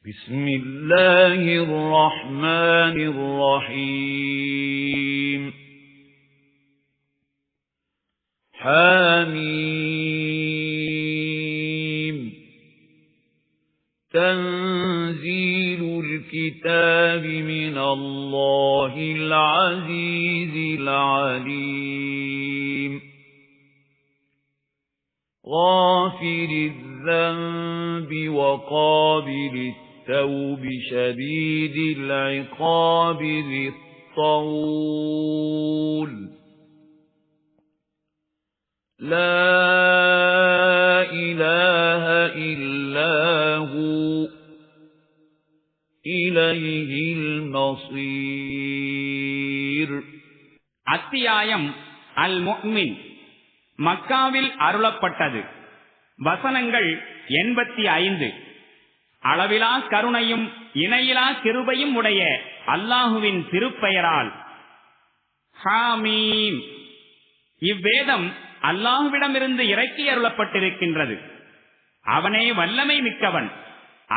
بسم الله الرحمن الرحيم حميم تنزيل الكتاب من الله العزيز العليم غافر الذنب وقابل التوب شديد العقاب ذي الطول لا إله إلا هو إليه المصير. அத்தியாயம் அல் முஃமின் மக்காவில் அருளப்பட்டது. வசனங்கள் 85. அளவிலா கருணையும் இணையிலா கிருபையும் உடைய அல்லாஹுவின் திருப்பெயரால். ஹாமீம். இவ்வேதம் அல்லாஹுவிடமிருந்து இறக்கி அருளப்பட்டிருக்கின்றது. அவனே வல்லமை மிக்கவன்,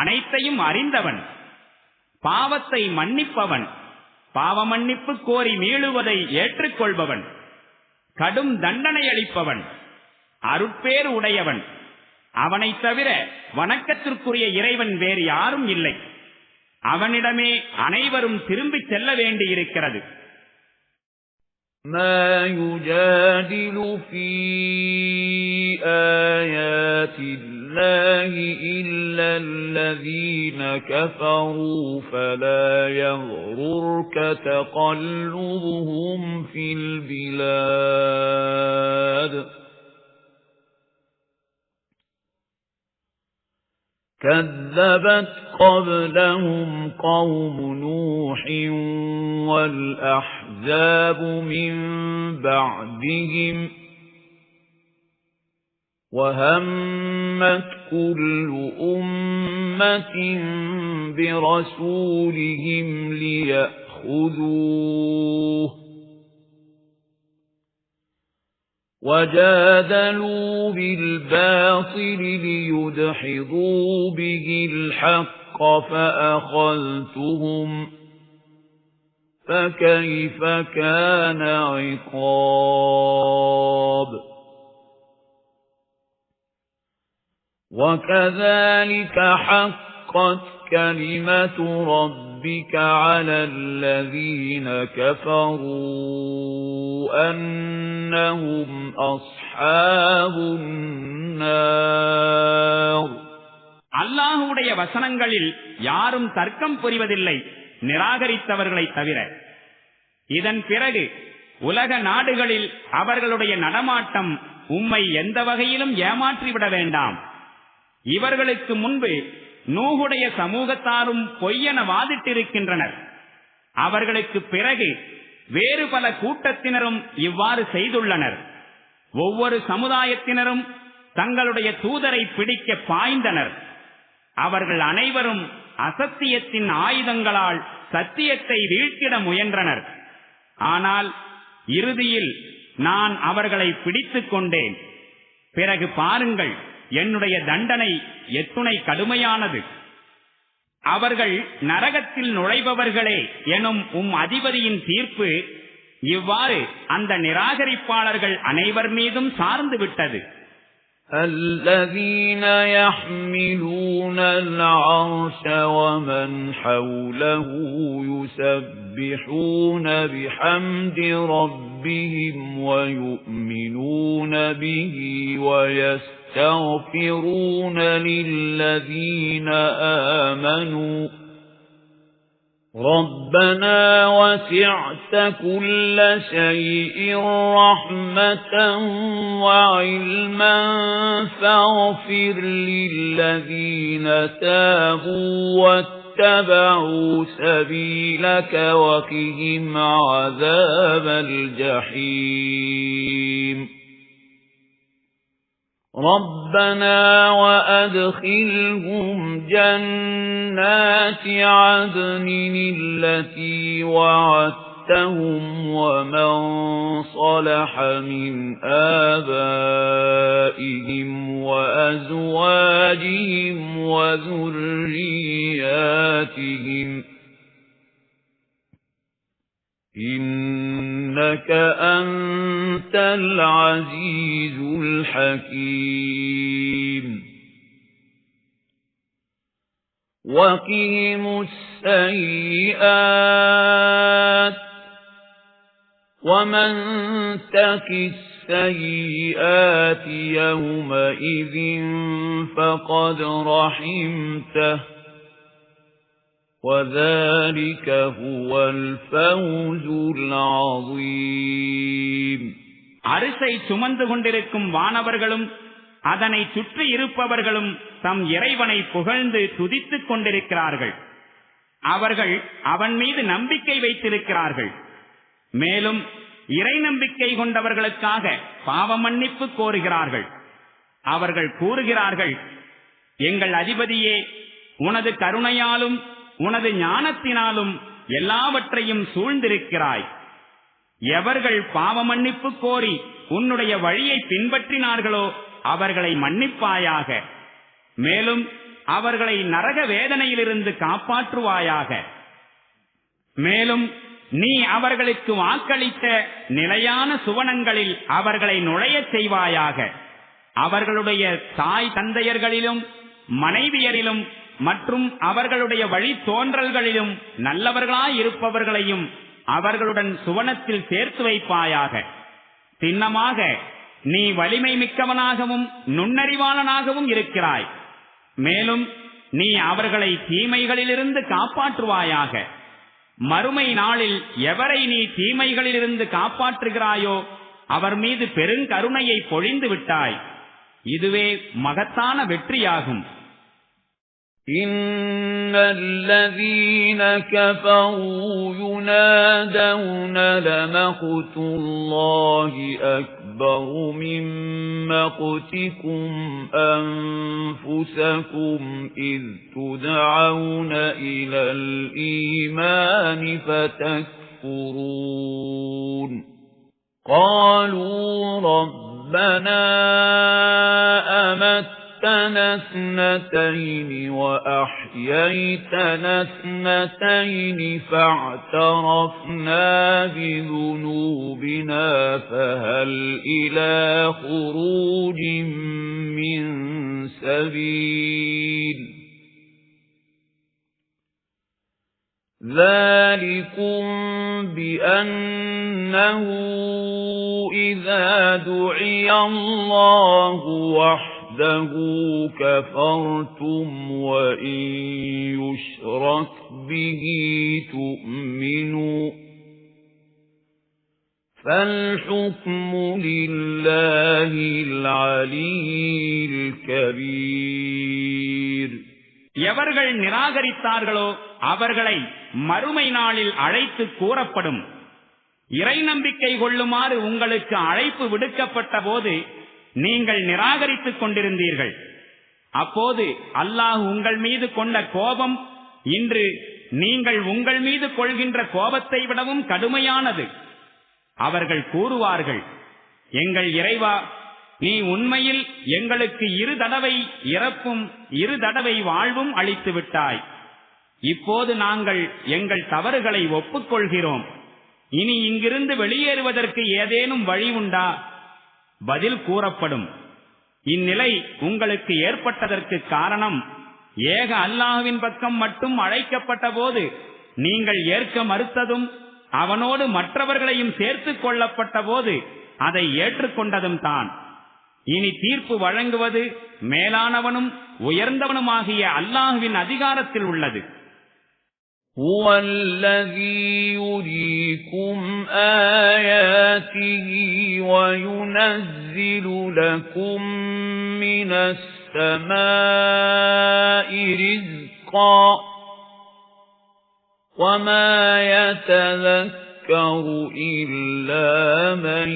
அனைத்தையும் அறிந்தவன், பாவத்தை மன்னிப்பவன், பாவ மன்னிப்பு கோரி மீளுவதை ஏற்றுக்கொள்பவன், கடும் தண்டனை அளிப்பவன், அருட்பேறு உடையவன். அவனை தவிர வணக்கத்திற்குரிய இறைவன் வேறு யாரும் இல்லை. அவனிடமே அனைவரும் திரும்பிச் செல்ல வேண்டியிருக்கிறது. ما يجادل في آيات الله إلا الذين كفروا فلا يغررك تقلبهم في البلاد كذبت قبلهم قوم نوح والأحزاب من بعدهم وهمت كل أمة برسولهم ليأخذوه وجادلوا بالباطل ليدحضوا به الحق فأخذتهم فكيف كان عقاب. وكذلك حقت كلمة ربك على الذين كفروا أنهم أصحاب النار. அல்லாஹுடைய வசனங்களில் யாரும் தர்க்கம் புரிவதில்லை நிராகரித்தவர்களை தவிர. இதன் பிறகு உலக நாடுகளில் அவர்களுடைய நடமாட்டம் உம்மை எந்த வகையிலும் ஏமாற்றிவிட வேண்டாம். இவர்களுக்கு முன்பு நூஹுடைய சமூகத்தாரும் பொய்யென வாதிட்டிருக்கின்றனர். அவர்களுக்கு பிறகு வேறு பல கூட்டத்தினரும் இவ்வாறு செய்துள்ளனர். ஒவ்வொரு சமுதாயத்தினரும் தங்களுடைய தூதரை பிடிக்க பாய்ந்தனர். அவர்கள் அனைவரும் அசத்தியத்தின் ஆயுதங்களால் சத்தியத்தை வீழ்த்திட முயன்றனர். ஆனால் இறுதியில் நான் அவர்களை பிடித்துக் கொண்டேன். பிறகு பாருங்கள், என்னுடைய தண்டனை எத்துணை கடுமையானது. அவர்கள் நரகத்தில் நுழைபவர்களே எனும் அதிபதியின் தீர்ப்பு இவ்வாறு அந்த நிராகரிப்பாளர்கள் அனைவர் மீதும் சார்ந்து விட்டது. الذين يحملون العرش ومن حوله يسبحون بحمد ربهم ويؤمنون به ويستغفرون للذين آمنوا ربنا وسعت كل شيء رحمة وعلما فاغفر للذين تابوا واتبعوا سبيلك وقهم عذاب الجحيم ربنا وأدخلهم جنات عدن التي وعدتهم ومن صلح من آبائهم وأزواجهم وذرياتهم آيَاتِهِمْ إِنَّكَ أَنْتَ الْعَزِيزُ الْحَكِيمُ وَقِهِمُ السَّيِّئَاتِ وَمَنْ تَقِ السَّيِّئَاتِ يَوْمَئِذٍ فَقَدْ رَحِمْتَهُ وَذَلِكَ هُوَ الْفَوْزُ الْعَظِيمُ அரிசை சுமந்து கொண்டிருக்கும் வானவர்களும் அதனை சுற்றி இருப்பவர்களும் தம் இறைவனை புகழ்ந்து துதித்துக் கொண்டிருக்கிறார்கள். அவர்கள் அவன் மீது நம்பிக்கை வைத்திருக்கிறார்கள். மேலும் இறை நம்பிக்கை கொண்டவர்களுக்காக பாவ மன்னிப்பு கோருகிறார்கள். அவர்கள் கூறுகிறார்கள், எங்கள் அதிபதியே, உனது கருணையாலும் உனது ஞானத்தினாலும் எல்லாவற்றையும் சூழ்ந்திருக்கிறாய். எவர்கள் பாவ மன்னிப்பு கோரி உன்னுடைய வழியை பின்பற்றினார்களோ அவர்களை மன்னிப்பாயாக. மேலும் அவர்களை நரக வேதனையிலிருந்து காப்பாற்றுவாயாக. மேலும் நீ அவர்களுக்கு வாக்களித்த நிலையான சுவனங்களில் அவர்களை நுழையச் செய்வாயாக. அவர்களுடைய தாய் தந்தையர்களிலும் மனைவியரிலும் மற்றும் அவர்களுடைய வழி தோன்றல்களிலும் நல்லவர்களாயிருப்பவர்களையும் அவர்களுடன் சுவனத்தில் சேர்த்து வைப்பாயாக. சின்னமாக நீ வலிமை மிக்கவனாகவும் நுண்ணறிவாளனாகவும் இருக்கிறாய். மேலும் நீ அவர்களை தீமைகளிலிருந்து காப்பாற்றுவாயாக. மறுமை நாளில் எவரை நீ தீமைகளிலிருந்து காப்பாற்றுகிறாயோ அவர் மீது பெருங்கருணையை பொழிந்து விட்டாய். இதுவே மகத்தான வெற்றியாகும். இன்னல்லதீன கஃபரூ யுனாதௌன லமக்துல்லாஹி அக்பரு மின் மக்திக்கும் அன்ஃபுஸகும் இஸ் துதஊன இலல் ஈமானி ஃபதக்ஃபுரூன் قالوا ربنا أمتنا اثنتين وأحييتنا اثنتين فاعترفنا بذنوبنا فهل إلى خروج من سبيل ذلكم بأنه إذا دعي الله وحده كفرتم وإن يشرك به تؤمنوا فالحكم لله العلي الكبير. எவர்கள் நிராகரித்தார்களோ அவர்களை மறுமை நாளில் அழைத்து கூறப்படும். இறை நம்பிக்கை கொள்ளுமாறு உங்களுக்கு அழைப்பு விடுக்கப்பட்ட போது நீங்கள் நிராகரித்துக் கொண்டிருந்தீர்கள். அப்போது அல்லாஹ் உங்கள் மீது கொண்ட கோபம் இன்று நீங்கள் உங்கள் மீது கொள்கின்ற கோபத்தை விடவும் கடுமையானது. அவர்கள் கூறுவார்கள், எங்கள் இறைவா, நீ உண்மையில் எங்களுக்கு 2 தடவை இறப்பும் 2 தடவை வாழ்வும் அளித்து விட்டாய். இப்போது நாங்கள் எங்கள் தவறுகளை ஒப்புக்கொள்கிறோம். இனி இங்கிருந்து வெளியேறுவதற்கு ஏதேனும் வழி உண்டா? பதில் கூறப்படும், இந்நிலை உங்களுக்கு ஏற்பட்டதற்கு காரணம் ஏக அல்லாஹ்வின் பக்கம் மட்டும் அழைக்கப்பட்ட போது நீங்கள் ஏற்க மறுத்ததும் அவனோடு மற்றவர்களையும் சேர்த்துக் கொள்ளப்பட்ட போது அதை ஏற்றுக்கொண்டதும் தான். இனி தீர்ப்பு வழங்குவது மேலானவனும் உயர்ந்தவனுமாகிய அல்லாஹ்வின் அதிகாரத்தில் உள்ளது. هُوَ الَّذِي يُرِيكُمْ آيَاتِهِ وَيُنَزِّلُ لَكُم مِّنَ السَّمَاءِ رِزْقًا وَمَا يَتَذَكَّرُ إِلَّا مَن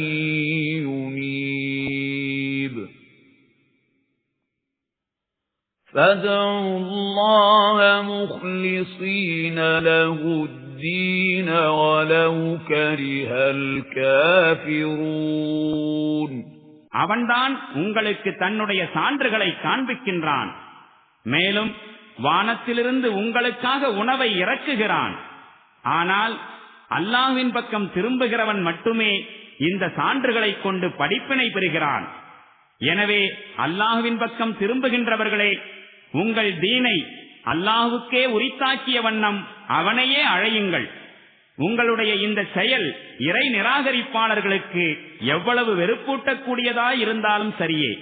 يُنِيبُ فَادْعُوا اللَّهَ مُخْلِصِينَ لَهُ الدِّينَ وَلَوْ كَرِهَ الْكَافِرُونَ. அவன்தான் உங்களுக்கு தன்னுடைய சான்றுகளை காண்பிக்கின்றான். மேலும் வானத்திலிருந்து உங்களுக்காக உணவை இறக்குகிறான். ஆனால் அல்லாஹ்வின் பக்கம் திரும்புகிறவன் மட்டுமே இந்த சான்றுகளை கொண்டு படிப்பினை பெறுகிறான். எனவே அல்லாஹ்வின் பக்கம் திரும்புகின்றவர்களே, உங்கள் தீனை அல்லாஹ்வுக்கே உரித்தாக்கிய வண்ணம் அவனையே அழையுங்கள். உங்களுடைய இந்த செயல் இறை நிராகரிப்பாளர்களுக்கு எவ்வளவு வெறுப்பூட்டக்கூடியதாய் இருந்தாலும் சரியே.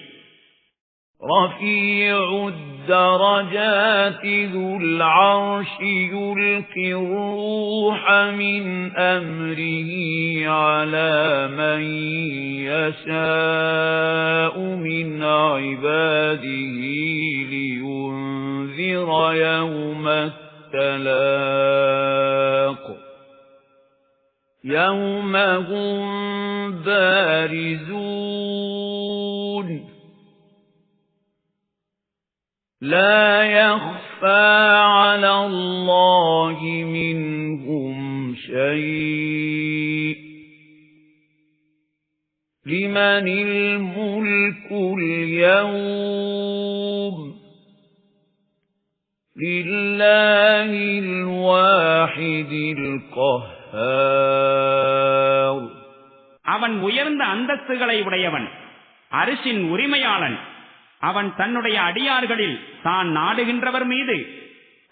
رفيع الدرجات ذو العرش يلقي الروح من أمره على من يشاء من عباده لينذر يوم التلاق يوم هم بارزون لا يخفى على الله منهم شيء لمن الملك اليوم لله الواحد القهار. அவன் உயர்ந்த அந்தஸ்துகளை உடையவன், அரிசின் உரிமையாளன். அவன் தன்னுடைய அடியார்களில் தான் நாடுகின்றவர் மீது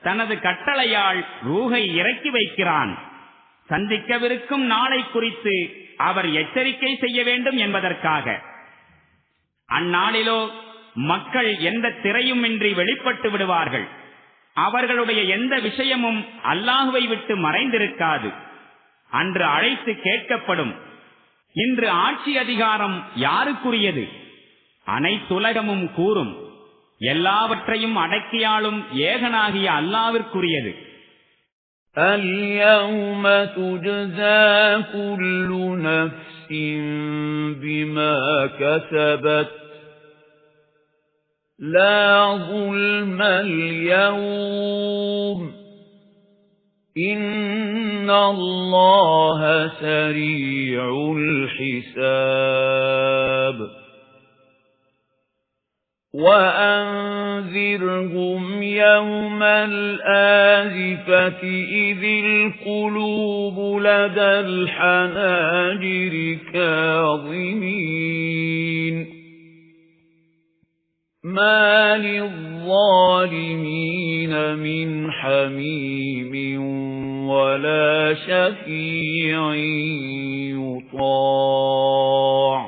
தனது கட்டளையால் ரூஹை இறக்கி வைக்கிறான். சந்திக்கவிருக்கும் நாளை குறித்து அவர் எச்சரிக்கை செய்ய வேண்டும் என்பதற்காக. அந்நாளிலோ மக்கள் எந்த திரையுமின்றி வெளிப்பட்டு விடுவார்கள். அவர்களுடைய எந்த விஷயமும் அல்லாஹுவை விட்டு மறைந்திருக்காது. அன்று அழைத்து கேட்கப்படும், இன்று ஆட்சி அதிகாரம் யாருக்குரியது? அனைத்துலகமும் கூறும், எல்லாவற்றையும் அடக்கியாளும் ஏகனாகிய அல்லாஹ்விற்குரியது. اليوم تجزى كل نفس بما كسبت لا ظلم اليوم إن الله سريع الحساب. وأنذرهم يوم الآزفة إذ القلوب لدى الحناجر كاظمين ما للظالمين من حميم ولا شفيع يطاع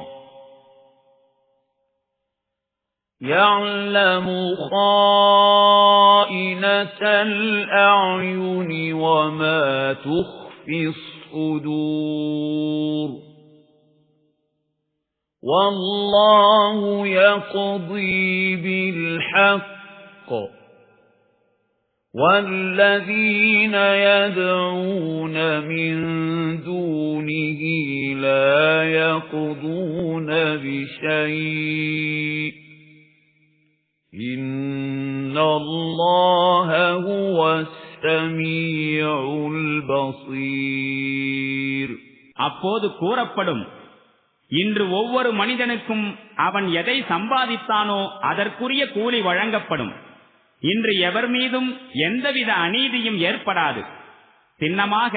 يعلم خائنة الأعين وما تخفي الصدور والله يقضي بالحق والذين يدعون من دونه لا يقضون بشيء إن الله هو السميع البصير. அப்போது கூறப்படும், இன்று ஒவ்வொரு மனிதனுக்கும் அவன் எதை சம்பாதித்தானோ அதற்குரிய கூலி வழங்கப்படும். இன்று எவர் மீதும் எந்தவித அநீதியும் ஏற்படாது. சின்னமாக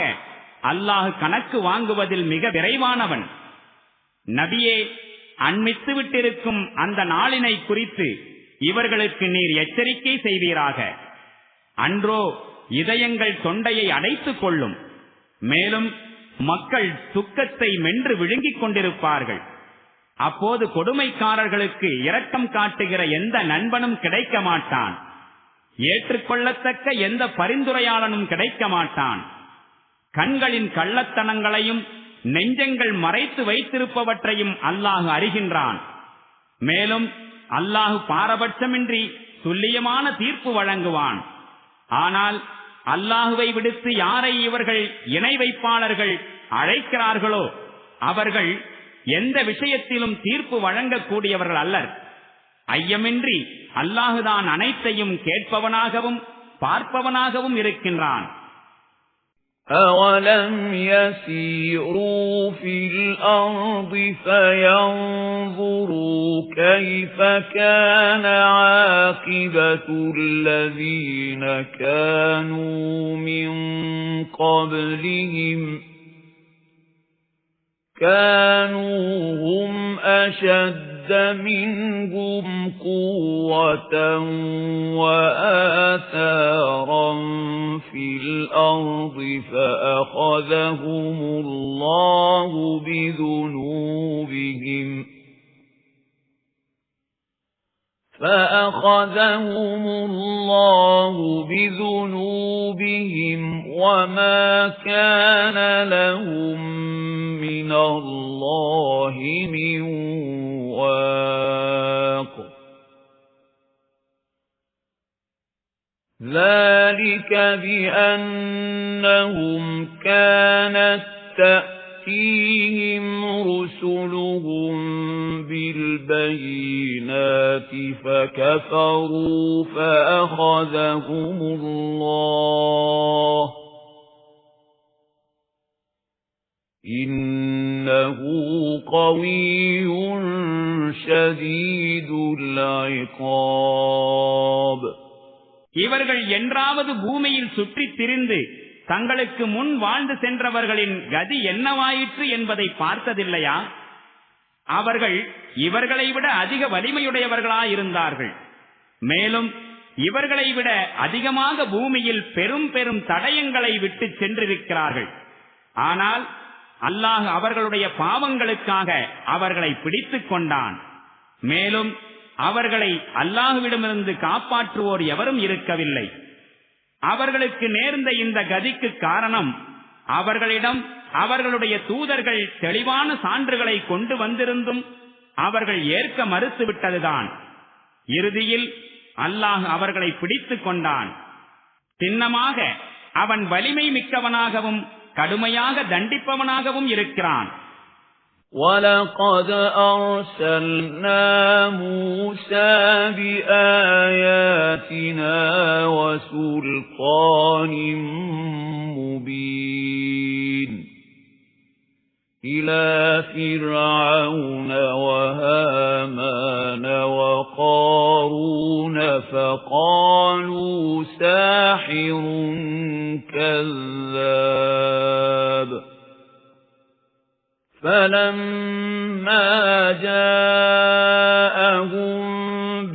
அல்லாஹ் கணக்கு வாங்குவதில் மிக விரைவானவன். நபியே, அண்மித்து விட்டிருக்கும் அந்த நாளினை குறித்து இவர்களுக்கு நீர் எச்சரிக்கை செய்வீராக. அன்றோ இதயங்கள் தொண்டையை அடைத்துக் கொள்ளும். மேலும் மக்கள் துக்கத்தை மென்று விழுங்கிக் கொண்டிருப்பார்கள். அப்போது கொடுமைக்காரர்களுக்கு இரக்கம் காட்டுகிற எந்த நண்பனும் கிடைக்க மாட்டான். ஏற்றுக்கொள்ளத்தக்க எந்த பரிந்துரையாளனும் கிடைக்க மாட்டான். கண்களின் கள்ளத்தனங்களையும் நெஞ்சங்கள் மறைத்து வைத்திருப்பவற்றையும் அல்லாஹ் அறிகின்றான். மேலும் அல்லாஹ் பாரபட்சமின்றி துல்லியமான தீர்ப்பு வழங்குவான். ஆனால் அல்லாஹுவை விடுத்து யாரை இவர்கள் இணை வைப்பாளர்கள் அழைக்கிறார்களோ அவர்கள் எந்த விஷயத்திலும் தீர்ப்பு வழங்கக்கூடியவர்கள் அல்லர். ஐயமின்றி அல்லாஹுதான் அனைத்தையும் கேட்பவனாகவும் பார்ப்பவனாகவும் இருக்கின்றான். أَوَلَمْ يَسِيرُوا فِي الْأَرْضِ فَيَنظُرُوا كَيْفَ كَانَ عَاقِبَةُ الَّذِينَ كَانُوا مِنْ قَبْلِهِمْ كَانُوا هُمْ أَشَدَّ مِنْهُمْ قُوَّةً وَآثَارًا فِي الْأَرْضِ فَأَخَذَهُمُ اللَّهُ بِذُنُوبِهِمْ وَمَا كَانَ لَهُم مِّنَ اللَّهِ مِن وَاقٍ ذَلِكَ بِأَنَّهُمْ كَانَتْ تَأْتِيهِمْ رُسُلُهُم بِالْبَيِّنَاتِ فَكَفَرُوا فَأَخَذَهُمُ اللَّهُ إِنَّهُ قَوِيٌّ شَدِيدُ الْعِقَابِ. இவர்கள் என்றாவது பூமியில் சுற்றித் திரிந்து தங்களுக்கு முன் வாழ்ந்து சென்றவர்களின் கதி என்னவாயிற்று என்பதை பார்த்ததில்லையா? அவர்கள் இவர்களை விட அதிக வலிமையுடையவர்களாயிருந்தார்கள். மேலும் இவர்களை விட அதிகமாக பூமியில் பெரும் பெரும் தடயங்களை விட்டு சென்றிருக்கிறார்கள். ஆனால் அல்லாஹ் அவர்களுடைய பாவங்களுக்காக அவர்களை பிடித்துக் கொண்டான். மேலும் அவர்களை அல்லாஹ்விடமிருந்து காப்பாற்றுவோர் எவரும் இருக்கவில்லை. அவர்களுக்கு நேர்ந்த இந்த கதிக்கு காரணம் அவர்களிடம் அவர்களுடைய தூதர்கள் தெளிவான சான்றுகளை கொண்டு வந்திருந்தும் அவர்கள் ஏற்க மறுத்துவிட்டதுதான். இறுதியில் அல்லாஹ் அவர்களை பிடித்துக் கொண்டான். சின்னமாக அவன் வலிமை மிக்கவனாகவும் கடுமையாக தண்டிப்பவனாகவும் இருக்கிறான். وَلَقَدْ أَرْسَلْنَا مُوسَى بِآيَاتِنَا وَسُلْطَانٍ مُبِينٍ إِلَى فِرْعَوْنَ وَهَامَانَ وَقَارُونَ فَقَالُوا سَاحِرٌ كَذَّابٌ فَلَمَّا جَاءَهُم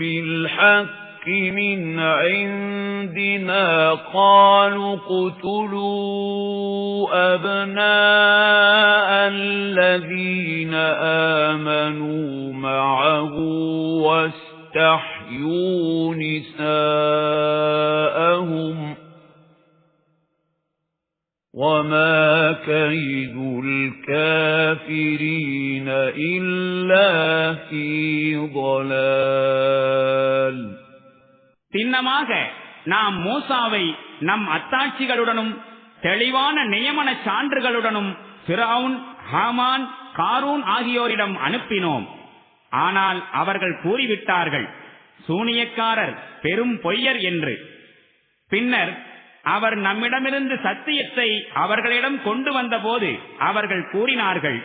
بِالْحَقِّ مِنْ عِندِنَا قَالُوا اقْتُلُوا أَبْنَاءَ الَّذِينَ آمَنُوا مَعَهُ وَاسْتَحْيُوا نِسَاءَهُمْ وَمَا كَيْدُ الْكَافِرِينَ إِلَّا فِي ضَلَالٍ. சின்னமாக நாம் மூசாவை நம் அத்தாட்சிகளுடனும் தெளிவான நியமன சான்றுகளுடனும் ஃபிரவுன், ஹாமான், காரூன் ஆகியோரிடம் அனுப்பினோம். ஆனால் அவர்கள் கூறிவிட்டார்கள், சூனியக்காரர், பெரும் பொய்யர் என்று. பின்னர் அவர் நம்மிடமிருந்து சத்தியத்தை அவர்களிடம் கொண்டு வந்தபோது அவர்கள் கூறினார்கள்,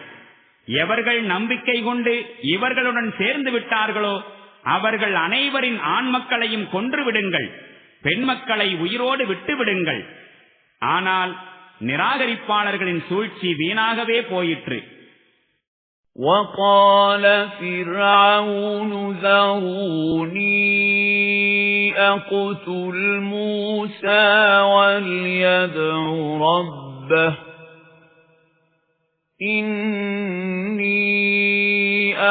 எவர்கள் நம்பிக்கை கொண்டு இவர்களுடன் சேர்ந்து விட்டார்களோ அவர்கள் அனைவரின் ஆண் மக்களையும் கொன்றுவிடுங்கள், பெண் மக்களை உயிரோடு விட்டுவிடுங்கள். ஆனால் நிராகரிப்பாளர்களின் சூழ்ச்சி வீணாகவே போயிற்று. وَقَالَ فِرْعَوْنُ ذَرُونِي أَقْتُلْ مُوسَى وَلْيَدْعُ رَبَّهُ إِنِّي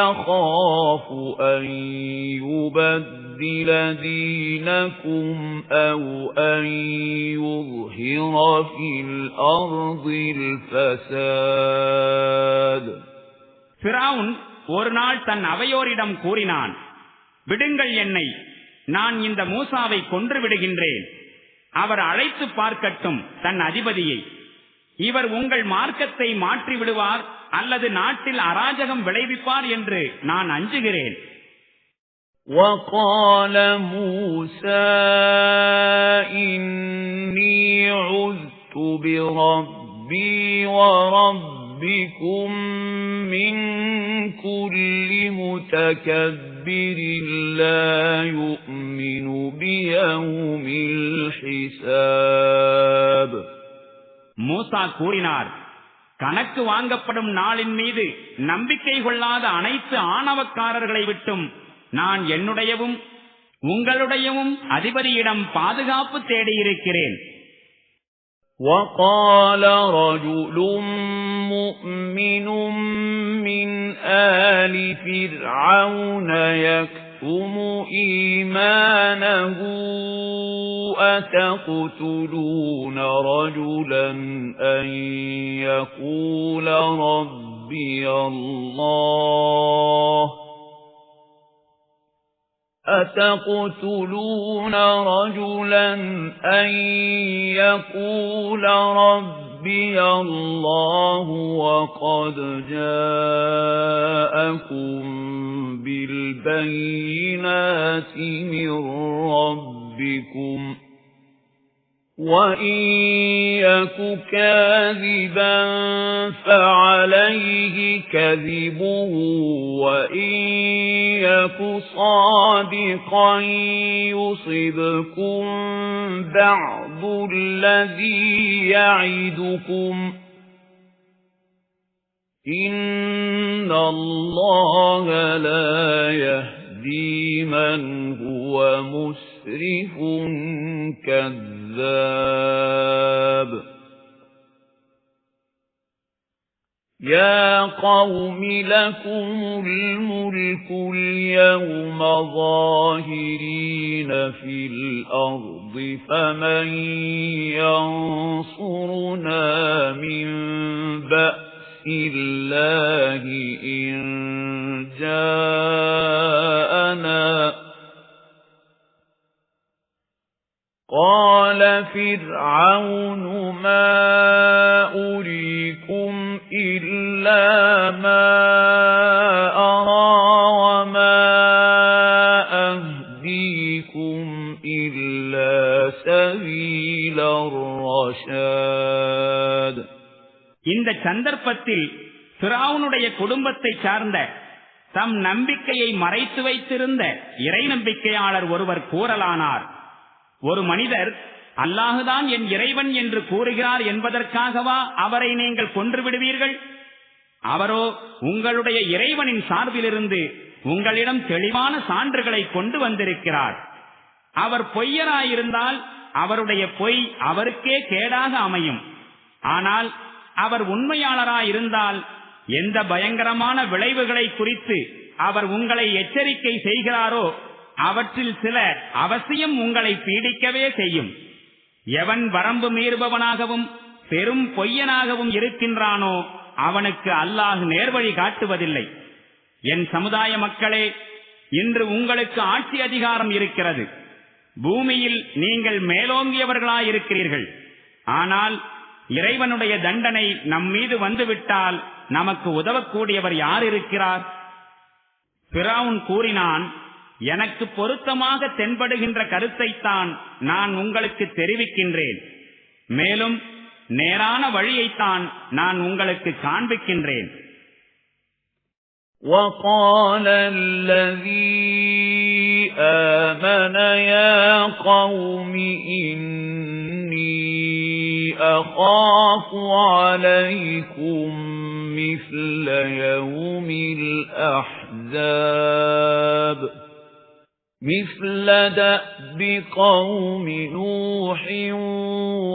أَخَافُ أَن يُبَدِّلَ دِينَكُمْ أَوْ أَن يُظْهِرَ فِي الْأَرْضِ الْفَسَادَ. ஃபிரவுன் ஒரு நாள் தன் அவையோரிடம் கூறினான், விடுங்கள் என்னை, நான் இந்த மூசாவை கொன்று விடுகின்றேன். அவர் அழைத்து பார்க்கட்டும் தன் அதிபதியை. இவர் உங்கள் மார்க்கத்தை மாற்றி விடுவார் அல்லது நாட்டில் அராஜகம் விளைவிப்பார் என்று நான் அஞ்சுகிறேன். وَقَالَ مُوسَى إِنِّي عُذْتُ بربي وربكم من كل متكبر لا يؤمن بيوم الحساب. மூசா கூறினார், கணக்கு வாங்கப்படும் நாளின் மீது நம்பிக்கை கொள்ளாத அனைத்து ஆணவக்காரர்களை விட்டும் நான் என்னுடையவும் உங்களுடையவும் அதிபதியிடம் பாதுகாப்பு தேடியிருக்கிறேன். وَقَالَ رَجُلٌ مُؤْمِنٌ مِّنْ آلِ فِرْعَوْنَ يَكْتُمُ إِيمَانَهُ أَتَقْتُلُونَ رَجُلًا أَن يَقُولَ رَبِّيَ اللَّهُ أَتَقْتُلُونَ رَجُلًا أَن يَقُولَ رَبِّيَ اللَّهُ وَقَدْ جَاءَكُم بِالْبَيِّنَاتِ مِن رَّبِّكُمْ وَإِن يَكُ كَاذِبًا فَعَلَيْهِ كَذِبُهُ وَإِن يَكُ صَادِقًا يُصِبْكُم بَعْضُ الَّذِي يَعِدُكُمْ إِنَّ اللَّهَ لَا يَهْدِي مَنْ هُوَ مُسْرِفٌ كَذَّابٌ. يَا قَوْمِ لَكُمُ الْمُلْكُ الْيَوْمَ ظَاهِرِينَ فِي الْأَرْضِ فَمَن يَنصُرُنَا مِن بَأْسِ اللَّهِ إِن جَاءَنَا. قَالَ فِرْعَوْنُ مَا أُرِيكُمْ إِلَّا مَا أَرَى وَمَا أَهْدِيكُمْ إِلَّا سَبِيلَ الرَّشَادِ. இந்த சந்தர்ப்பத்தில் ஃபிரௌனுடைய குடும்பத்தைச் சார்ந்த தம் நம்பிக்கையை மறைத்து வைத்திருந்த இறை நம்பிக்கையாளர் ஒருவர் கூறலானார், ஒரு மனிதர் அல்லாஹுதான் என் இறைவன் என்று கூறுகிறார் என்பதற்காகவா அவரை நீங்கள் கொன்று விடுவீர்கள்? அவரோ உங்களுடைய இறைவனின் சார்பிலிருந்து உங்களிடம் தெளிவான சான்றுகளை கொண்டு வந்திருக்கிறார். அவர் பொய்யராயிருந்தால் அவருடைய பொய் அவருக்கே கேடாக அமையும். ஆனால் அவர் உண்மையாளராயிருந்தால் எந்த பயங்கரமான விளைவுகளை குறித்து அவர் உங்களை எச்சரிக்கை செய்கிறாரோ அவற்றில் சில அவசியம் உங்களை பீடிக்கவே செய்யும். எவன் வரம்பு மீறுபவனாகவும் பெரும் பொய்யனாகவும் இருக்கின்றானோ அவனுக்கு அல்லாஹ் நேர்வழி காட்டுவதில்லை. என் சமுதாய மக்களே, இன்று உங்களுக்கு ஆட்சி அதிகாரம் இருக்கிறது. பூமியில் நீங்கள் மேலோங்கியவர்களாயிருக்கிறீர்கள். ஆனால் இறைவனுடைய தண்டனை நம் மீது வந்துவிட்டால் நமக்கு உதவக்கூடியவர் யார் இருக்கிறார்? ஃபிரௌன் கூறினான், எனக்கு பொருத்தமாக தென்படுகின்ற கருத்தைத்தான் நான் உங்களுக்கு தெரிவிக்கின்றேன். மேலும் நேரான வழியைத்தான் நான் உங்களுக்கு காண்பிக்கின்றேன். وَقَالَ الَّذِي آمَنَ يَا قَوْمِ إِنِّي أَخَافُ عَلَيْكُمْ مِثْلَ يَوْمِ الْأَحْزَابِ مثل دأب قوم نوح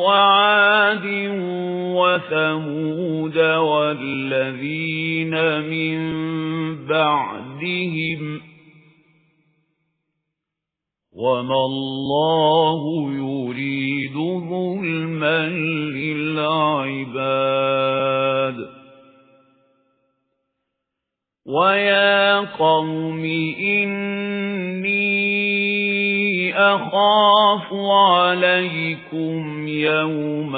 وعاد وثمود والذين من بعدهم وما الله يريد ظلما للعباد ويا قوم إني أخاف عليكم يوم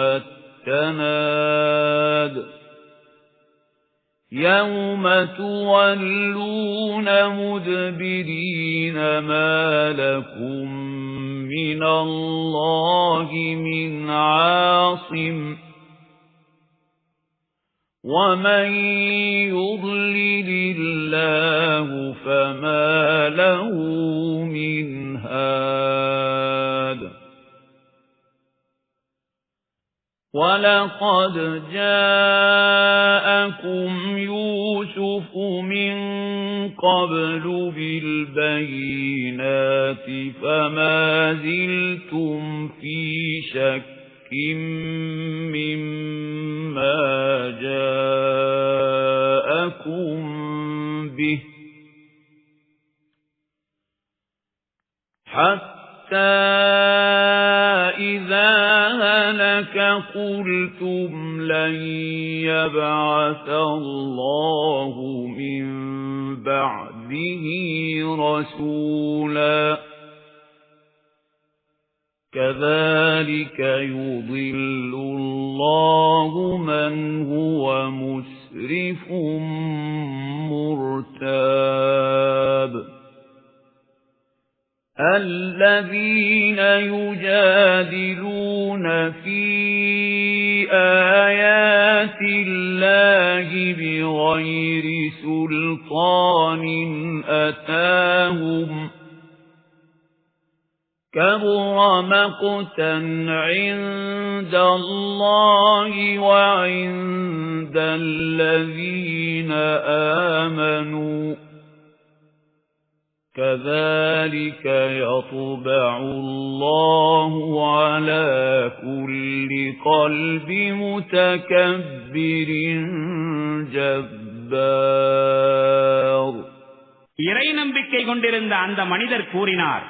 التناد يَوْمَ تُوَلُّونَ مُدْبِرِينَ مَا لَكُمْ مِنَ اللَّهِ مِنْ عَاصِمٍ وَمَن يُضْلِلِ اللَّهُ فَمَا لَهُ مِنْ هَادٍ وَلَقَدْ جَاءَكُمْ يُوسُفُ مِنْ قَبْلُ بِالْبَيِّنَاتِ فَمَا زِلْتُمْ فِي شَكٍّ مِّمَّا جَاءَكُمْ بِهِ حَتَّى إِذَا هَلَكَ قُلْتُمْ لَن يَبْعَثَ اللَّهُ مِن بَعْدِهِ رَسُولًا كَذَلِكَ يُضِلُّ اللَّهُ مَنْ هُوَ مُسْرِفٌ مُرْتَابٌ الَّذِينَ يُجَادِلُونَ فِي آيَاتِ اللَّهِ بِغَيْرِ سُلْطَانٍ أَتَاهُمْ كَبُرَ مَقْتًا عِندَ اللَّهِ وَعِندَ الَّذِينَ آمَنُوا كَذَلِكَ يَطْبَعُ اللَّهُ عَلَى كُلِّ قَلْبِ مُتَكَبِّرٍ جَبَّارٍ இறை நம்பிக்கை கொண்டிருந்த அந்த மனிதர் கூறினார்,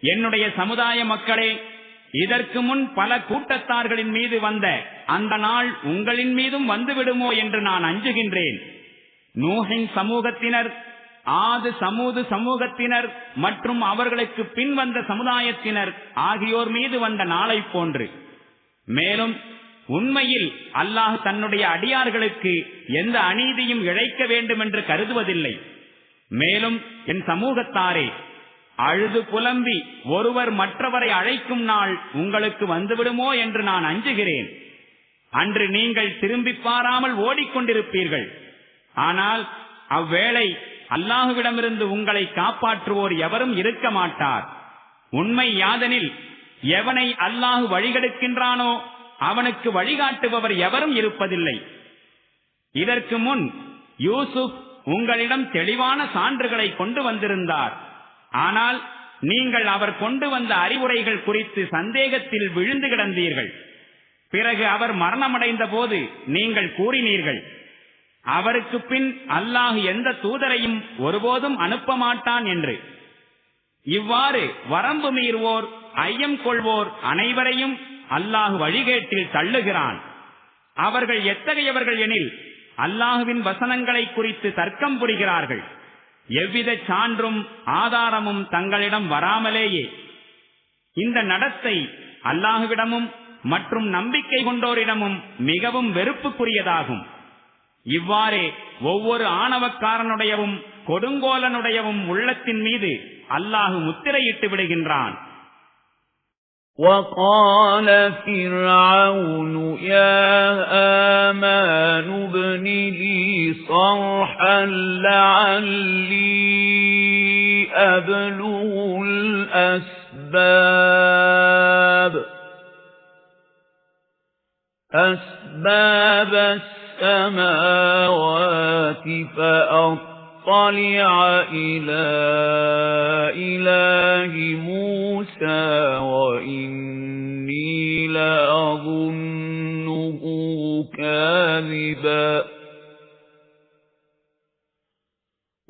என்னுடைய சமுதாய மக்களே, இதற்கு முன் பல கூட்டத்தார்களின் மீது வந்த அந்த நாள் உங்களின் மீதும் வந்துவிடுமோ என்று நான் அஞ்சுகின்றேன். நூஹின் சமூகத்தினர், ஆது சமூது சமூகத்தினர் மற்றும் அவர்களுக்கு பின் வந்த சமுதாயத்தினர் ஆகியோர் மீது வந்த நாளை போன்று. மேலும் உண்மையில் அல்லாஹ் தன்னுடைய அடியார்களுக்கு எந்த அநீதியும் இழைக்க வேண்டும் என்று கருதுவதில்லை. மேலும் என் சமூகத்தாரே, அழுது புலம்பி ஒருவர் மற்றவரை அழைக்கும் நாள் உங்களுக்கு வந்துவிடுமோ என்று நான் அஞ்சுகிறேன். அன்று நீங்கள் திரும்பி பாராமல் ஓடிக்கொண்டிருப்பீர்கள். ஆனால் அவ்வேளை அல்லாஹுவிடமிருந்து உங்களை காப்பாற்றுவோர் எவரும் இருக்க மாட்டார். உண்மை யாதெனில், எவனை அல்லாஹு வழிகெடுக்கின்றானோ அவனுக்கு வழிகாட்டுபவர் எவரும் இருப்பதில்லை. இதற்கு முன் யூசுப் உங்களிடம் தெளிவான சான்றுகளை கொண்டு வந்திருந்தார். ஆனால் நீங்கள் அவர் கொண்டு வந்த அறிவுரைகள் குறித்து சந்தேகத்தில் விழுந்து கிடந்தீர்கள். பிறகு அவர் மரணமடைந்த போது நீங்கள் கூறினீர்கள், அவருக்கு பின் அல்லாஹ் எந்த தூதரையும் ஒருபோதும் அனுப்ப மாட்டான் என்று. இவ்வாறு வரம்பு மீறுவோர், ஐயம் கொள்வோர் அனைவரையும் அல்லாஹ் வழிகேட்டில் தள்ளுகிறான். அவர்கள் எத்தகையவர்கள் எனில், அல்லாஹுவின் வசனங்களை குறித்து தர்க்கம் புரிகிறார்கள். எவ்வித சான்றும் ஆதாரமும் தங்களிடம் வராமலேயே. இந்த நடத்தை அல்லாஹுவிடமும் மற்றும் நம்பிக்கை கொண்டோரிடமும் மிகவும் வெறுப்புக்குரியதாகும். இவ்வாறே ஒவ்வொரு ஆணவக்காரனுடையவும் கொடுங்கோலனுடையவும் உள்ளத்தின் மீது அல்லாஹு முத்திரையிட்டு விடுகின்றான். وَقَالَ فِرْعَوْنُ يَا آمَانُ ابْنِ لِي صَرْحًا لَعَلِّي أَبْلُغُ الْأَسْبَابَ السَّمَاوَاتِ فَأَطَّلِعَ إِلَى إِلَهِ مُوسَى وَإِنِّي لَأَظُنُّهُ كَاذِبًا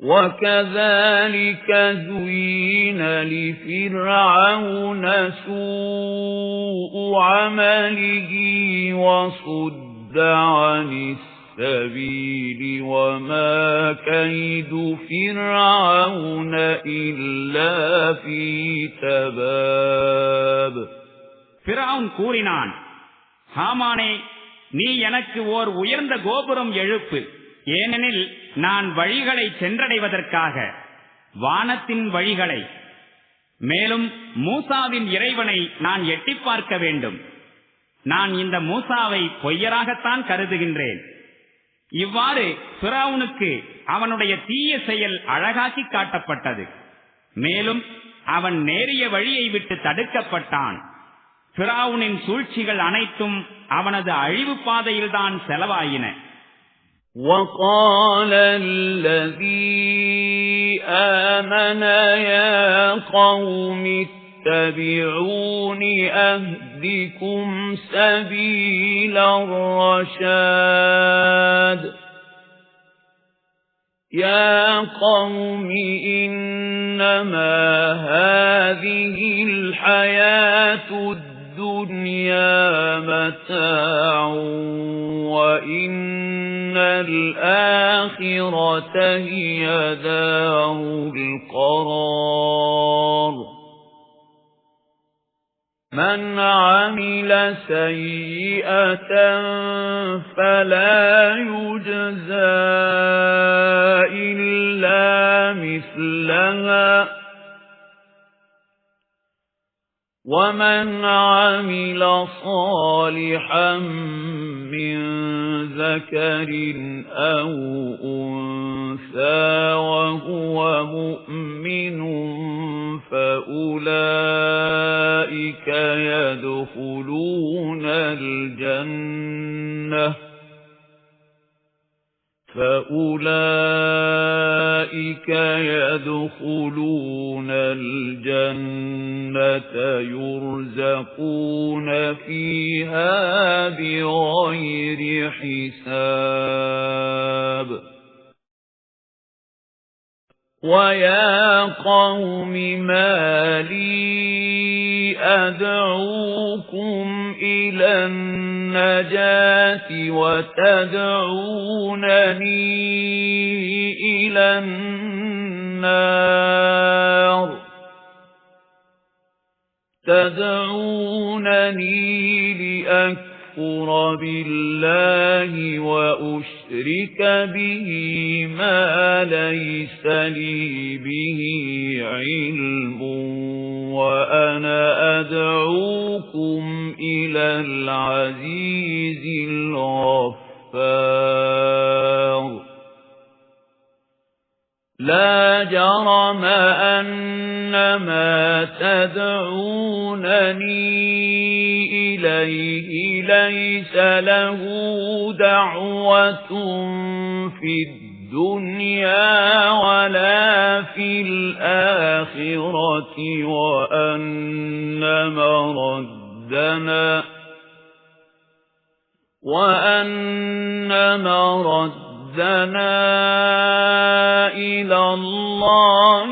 وَكَذَلِكَ زُيِّنَ لِفِرْعَوْنَ سُوءُ عَمَلِهِ وَصُدَّ عَنِ السَّبِيلِ وَمَا كَيْدُ فِرْعَوْنَ إِلَّا فِي تَبَابٍ ஃபிரௌன் கூறினான், ஹாமானே, நீ எனக்கு ஓர் உயர்ந்த கோபுரம் எழுப்பு, ஏனெனில் நான் வழிகளை சென்றடைவதற்காக வானத்தின் வழிகளை, மேலும் மூசாவின் இறைவனை நான் எட்டி பார்க்க வேண்டும். நான் இந்த மூசாவை பொய்யராகத்தான் கருதுகின்றேன். இவ்வாறு ஃபிரௌனுக்கு அவனுடைய தீய செயல் அழகாக்கி காட்டப்பட்டது. மேலும் அவன் நேரிய வழியை விட்டு தடுக்கப்பட்டான். ஃபிரௌனின் சூழ்ச்சிகள் அனைத்தும் அவனது அழிவு பாதையில்தான் செலவாயின. وَقَالَ الَّذِي آمَنَ يَا قَوْمِ اتَّبِعُونِ أَهْدِكُمْ سَبِيلَ الرَّشَادِ يَا قَوْمِ إِنَّمَا هَذِهِ الْحَيَاةُ الدُّنْيَا مَتَاعٌ وَإِنَّ الْآخِرَةَ هِيَ دَارُ الْقَرَارِ مَنْ عَمِلَ سَيِّئَةً فَلَا يُجْزَى إِلَّا مِثْلَهَا وَمَنْ عَمِلَ صَالِحًا مِنْ ذَكَرٍ أَوْ أُنْثَى وَهُوَ مُؤْمِنٌ فَأُولَئِكَ يدخلون الجنة يرزقون فيها بغير حساب. وَيَا قَوْمِ مَا لِي أَدْعُوكُمْ إِلَى النَّجَاةِ وَتَدْعُونَنِي إِلَى النَّارِ تَدْعُونَنِي لِأَكْفُرَ بِاللَّهِ وَأُشْرِكَ بِهِ مَا لَيْسَ لِي بِهِ عِلْمٌ وَأَنَا أَدْعُوكُمْ إِلَى الْعَزِيزِ الْغَفَّارِ. لَا جَرَمَ أَنَّمَا تَدْعُونَنِي إِلَيْهِ لَيْسَ لَهُ دَعْوَةٌ فِي الدُّنْيَا وَلَا فِي الْآخِرَةِ وَأَنَّ مَرَدَّنَا إِلَى اللَّهِ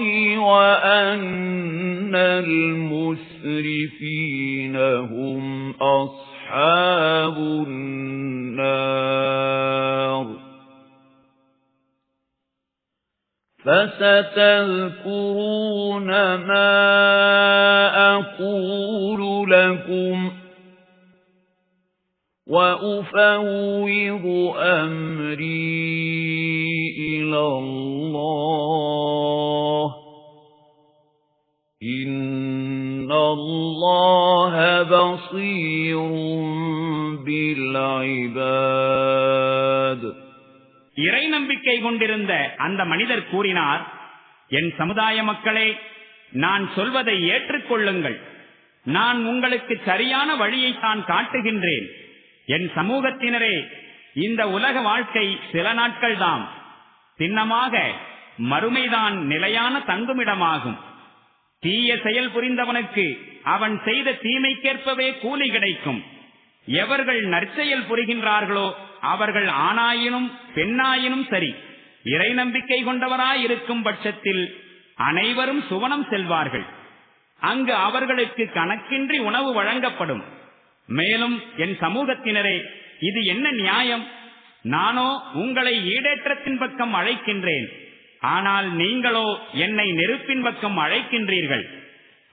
وَأَنَّ الْمُسْرِفِينَ هُمْ أَصْحَابُ النَّارِ. فَسَتَذْكُرُونَ مَا أَقُولُ لَكُمْ وَأُفَوِّضُ أَمْرِي إِلَى اللَّهِ إِنَّ اللَّهَ بَصِيرٌ بِالْعِبَادِ. இறை நம்பிக்கை கொண்டிருந்த அந்த மனிதர் கூறினார், என் சமுதாய மக்களே, நான் சொல்வதை ஏற்றுக்கொள்ளுங்கள். நான் உங்களுக்கு சரியான வழியைத்தான் காட்டுகின்றேன். என் சமூகத்தினரே, இந்த உலக வாழ்க்கை சில நாட்கள்தாம். சின்னமாக மறுமைதான் நிலையான தங்குமிடமாகும். தீய செயல் புரிந்தவனுக்கு அவன் செய்த தீமைக்கேற்பவே கூலி கிடைக்கும். எவர்கள் நற்செயல் புரிகின்றார்களோ அவர்கள் ஆணாயினும் பெண்ணாயினும் சரி, இறை நம்பிக்கை கொண்டவராயிருக்கும் பட்சத்தில் அனைவரும் சுவனம் செல்வார்கள். அங்கு அவர்களுக்கு கணக்கின்றி உணவு வழங்கப்படும். மேலும் என் சமூகத்தினரே, இது என்ன நியாயம்? நானோ உங்களை ஈடேற்றத்தின் பக்கம் அழைக்கின்றேன், ஆனால் நீங்களோ என்னை நெருப்பின் பக்கம் அழைக்கின்றீர்கள்.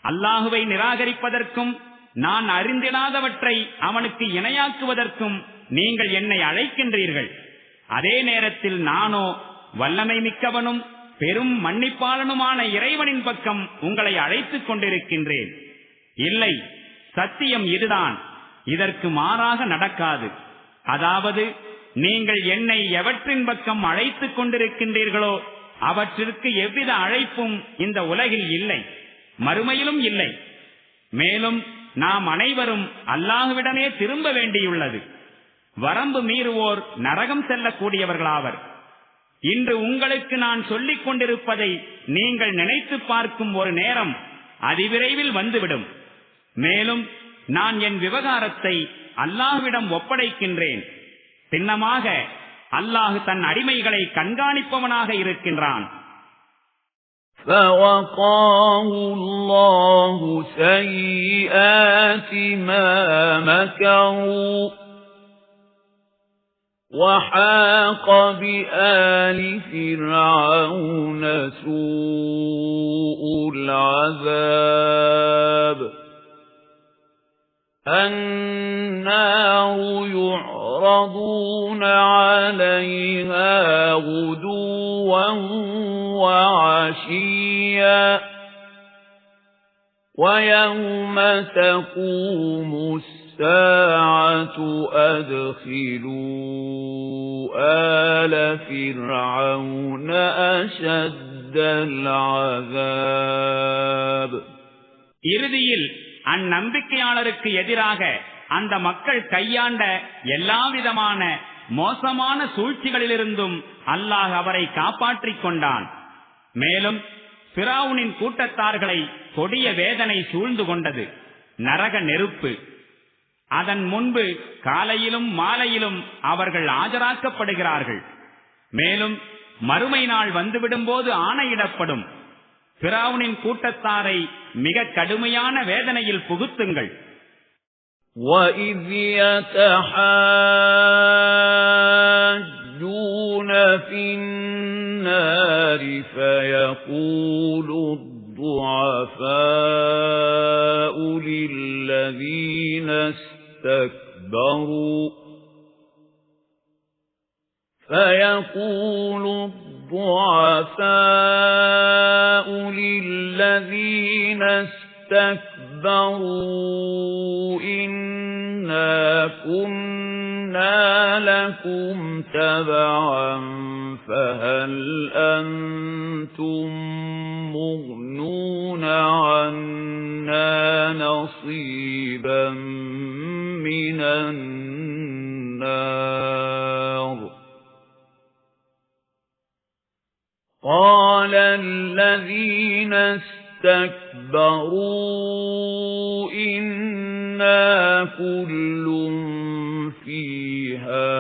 அல்லாஹுவை நிராகரிப்பதற்கும் நான் அறிந்திடாதவற்றை அவனுக்கு இணையாக்குவதற்கும் நீங்கள் என்னை அழைக்கின்றீர்கள். அதே நேரத்தில் நானோ வல்லமை மிக்கவனும் பெரும் மன்னிப்பாளனுமான இறைவனின் பக்கம் உங்களை அழைத்துக் கொண்டிருக்கின்றேன். இல்லை, சத்தியம் இதுதான், இதற்கு மாறாக நடக்காது. அதாவது நீங்கள் என்னை எவற்றின் பக்கம் அழைத்துக் கொண்டிருக்கின்றீர்களோ அவற்றிற்கு எவ்வித அழைப்பும் இந்த உலகில் இல்லை, மறுமையிலும் இல்லை. மேலும் நாம் அனைவரும் அல்லாஹ்விடமே திரும்ப வேண்டியுள்ளது. வரம்பு மீறுவோர் நரகம் செல்லக்கூடியவர்களாவர். இன்று உங்களுக்கு நான் சொல்லிக் கொண்டிருப்பதை நீங்கள் நினைத்து பார்க்கும் ஒரு நேரம் அதிவிரைவில் வந்துவிடும். மேலும் நான் என் விவகாரத்தை அல்லாஹ்விடம் ஒப்படைக்கின்றேன். சின்னமாக அல்லாஹ் தன் அடிமைகளை கண்காணிப்பவனாக இருக்கின்றான். فَوَقَاهُ اللَّهُ سَيِّئَاتِ مَا مَكَرُوا وَحَاقَ بِآلِ فِرْعَوْنَ سُوءُ الْعَذَابِ النَّارُ يُعْرَضُونَ عَلَيْهَا غُدُوًّا وَعَشِيًّا وَيَوْمَ تَقُومُ السَّاعَةُ أَدْخِلُوا آلَ فِرْعَوْنَ أَشَدَّ الْعَذَابِ. இறுதியில் அந்நம்பிக்கையாளருக்கு எதிராக அந்த மக்கள் கையாண்ட எல்லாவிதமான மோசமான சூழ்ச்சிகளிலிருந்தும் அல்லாஹ் அவரை காப்பாற்றிக் கொண்டான். மேலும் ஃபிரௌனின் கூட்டத்தார்களை கொடிய வேதனை சூழ்ந்து கொண்டது, நரக நெருப்பு. அதன் முன்பு காலையிலும் மாலையிலும் அவர்கள் ஆஜராக்கப்படுகிறார்கள். மேலும் மறுமை நாள் வந்துவிடும் போது ஆணையிடப்படும், ஃபிரௌனின் கூட்டத்தாரை மிக கடுமையான வேதனையில் புகுத்துங்கள். وَإِذْ يَتَحَاجُّونَ فِي النَّارِ فَيَقُولُ الضُّعَفَاءُ لِلَّذِينَ اسْتَكْبَرُوا إِنَّا كُنَّا لَكُمْ تَبَعًا فَهَلْ أَنْتُمْ مُغْنُونَ عَنَّا نَصِيبًا مِنَ النَّارِ قَالَ الَّذِينَ اسْتَكْبَرُوا إِنَّا كُلٌّ فِيهَا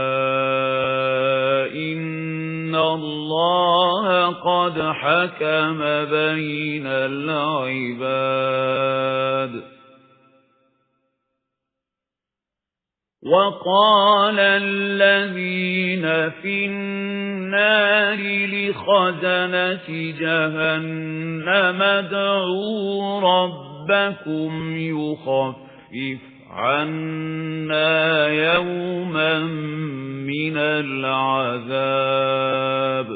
إِنَّ اللَّهَ قَدْ حَكَمَ بَيْنَ الْعِبَادِ وَقَالَ الَّذِينَ فِي النَّارِ لِخَزَنَةِ جَهَنَّمَ ادْعُوا رَبَّكُمْ يُخَفِّفْ عَنَّا يَوْمًا مِنَ الْعَذَابِ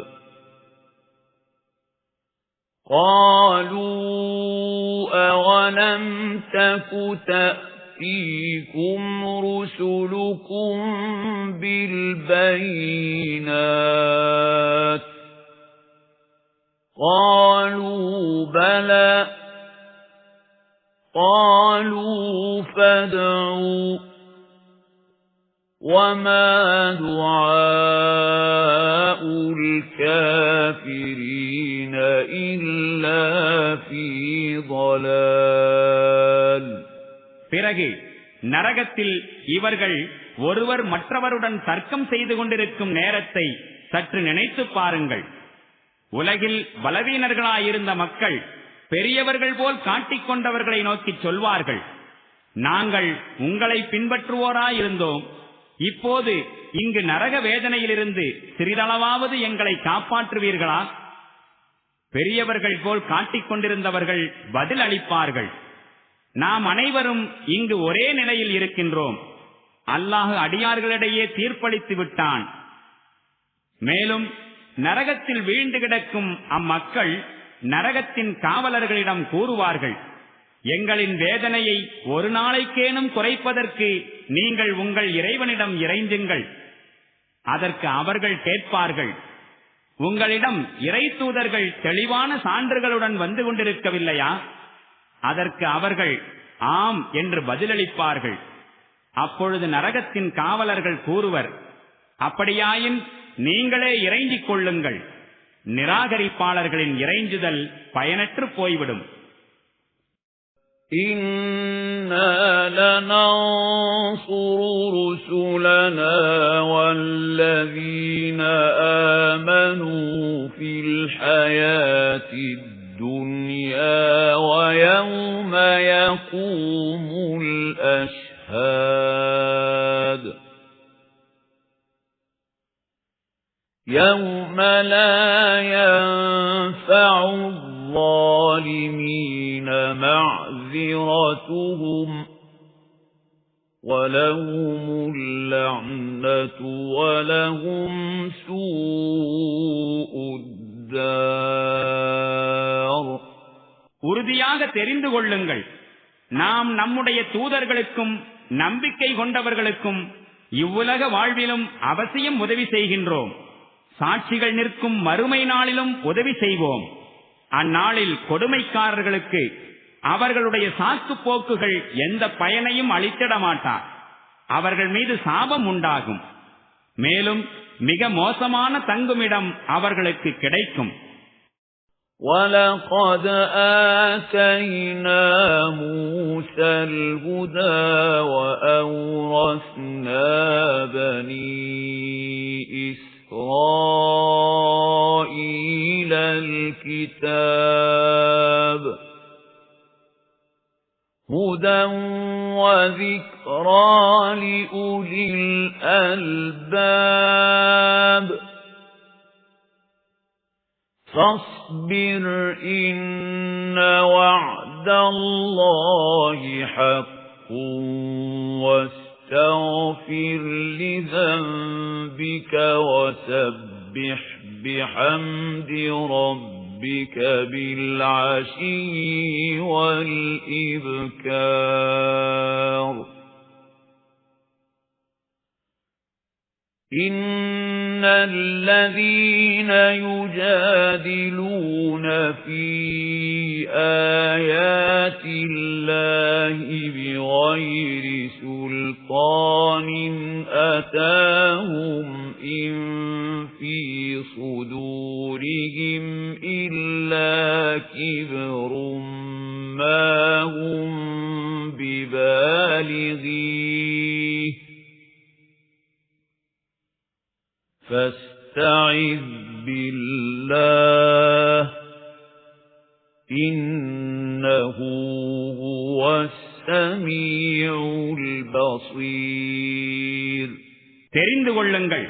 قَالُوا أَوَلَمْ تَكُ تَأْتِيكُمْ رُسُلُكُمْ بِالْبَيِّنَاتِ قَالُوا بَلَى قَالُوا فَادْعُوا وَمَا دُعَاءُ الْكَافِرِينَ إِلَّا فِي ضَلَالٍ. பிறகு நரகத்தில் இவர்கள் ஒருவர் மற்றவருடன் தர்க்கம் செய்து கொண்டிருக்கும் நேரத்தை சற்று நினைத்து பாருங்கள். உலகில் பலவீனர்களாயிருந்த மக்கள் பெரியவர்கள் போல் காட்டிக்கொண்டவர்களை நோக்கி சொல்வார்கள், நாங்கள் உங்களை பின்பற்றுவோராயிருந்தோம், இப்போது இங்கு நரக வேதனையிலிருந்து சிறிதளவாவது எங்களை காப்பாற்றுவீர்களா? பெரியவர்கள் போல் காட்டிக்கொண்டிருந்தவர்கள் பதில் அளிப்பார்கள், நாம் அனைவரும் இங்கு ஒரே நிலையில் இருக்கின்றோம், அல்லாஹ் அடியார்களிடையே தீர்ப்பளித்து விட்டான், மேலும் நரகத்தில் வீழ்ந்து கிடக்கும் அம்மக்கள் நரகத்தின் காவலர்களிடம் கூறுவார்கள், எங்களின் வேதனையை ஒரு நாளைக்கேனும் குறைப்பதற்கு நீங்கள் உங்கள் இறைவனிடம் இறைஞ்சுங்கள். அதற்கு அவர்கள் கேட்பார்கள், உங்களிடம் இறை தூதர்கள் தெளிவான சான்றுகளுடன் வந்து கொண்டிருக்கவில்லையா? அதற்கு அவர்கள் ஆம் என்று பதிலளிப்பார்கள். அப்பொழுது நரகத்தின் காவலர்கள் கூறுவர், அப்படியாயின் நீங்களே இறைஞ்சிக் கொள்ளுங்கள். நிராகரிப்பாளர்களின் இறைஞ்சுதல் பயனற்று போய்விடும். إِنَّا لَنَنصُرُ رُسُلَنَا وَالَّذِينَ آمَنُوا فِي الْحَيَاةِ الدُّنْيَا وَيَوْمَ يَقُومُ الْأَشْهَادُ يَوْمَ لَا يَنفَعُ الظَّالِمِينَ مَعْذِرَتُهُمْ وَلَهُمُ اللَّعْنَةُ وَلَهُمْ سُوءُ الدَّارِ. உறுதியாக தெரிந்து கொள்ளுங்கள், நாம் நம்முடைய தூதர்களுக்கும் நம்பிக்கை கொண்டவர்களுக்கும் இவ்வுலக வாழ்விலும் அவசியம் உதவி செய்கின்றோம். சாட்சிகள் நிற்கும் மறுமை நாளிலும் உதவி செய்வோம். அந்நாளில் கொடுமைக்காரர்களுக்கு அவர்களுடைய சாக்கு போக்குகள் எந்த பயனையும் அளித்திட மாட்டார். அவர்கள் மீது சாபம் உண்டாகும். மேலும் மிக மோசமான தங்குமிடம் அவர்களுக்கு கிடைக்கும். وَلَقَدْ آتَيْنَا مُوسَى الْهُدَى وَأَوْرَثْنَا بَنِي إِسْرَائِيلَ الْكِتَابَ هُدًى وَذِكْرَى لِأُولِي الْأَلْبَابِ فاصبر إن وعد الله حق واستغفر لذنبك وسبح بحمد ربك بالعشي والإبكار إِنَّ الَّذِينَ يُجَادِلُونَ فِي آيَاتِ اللَّهِ بِغَيْرِ سُلْطَانٍ أَتَاهُمْ إِنْ فِي صُدُورِهِمْ إِلَّا كِبْرٌ مَا هُمْ بِبَالِغِيهِ فاستعذ بالله إنه هو السميع البصير. தெரிந்து கொள்ளுங்கள்,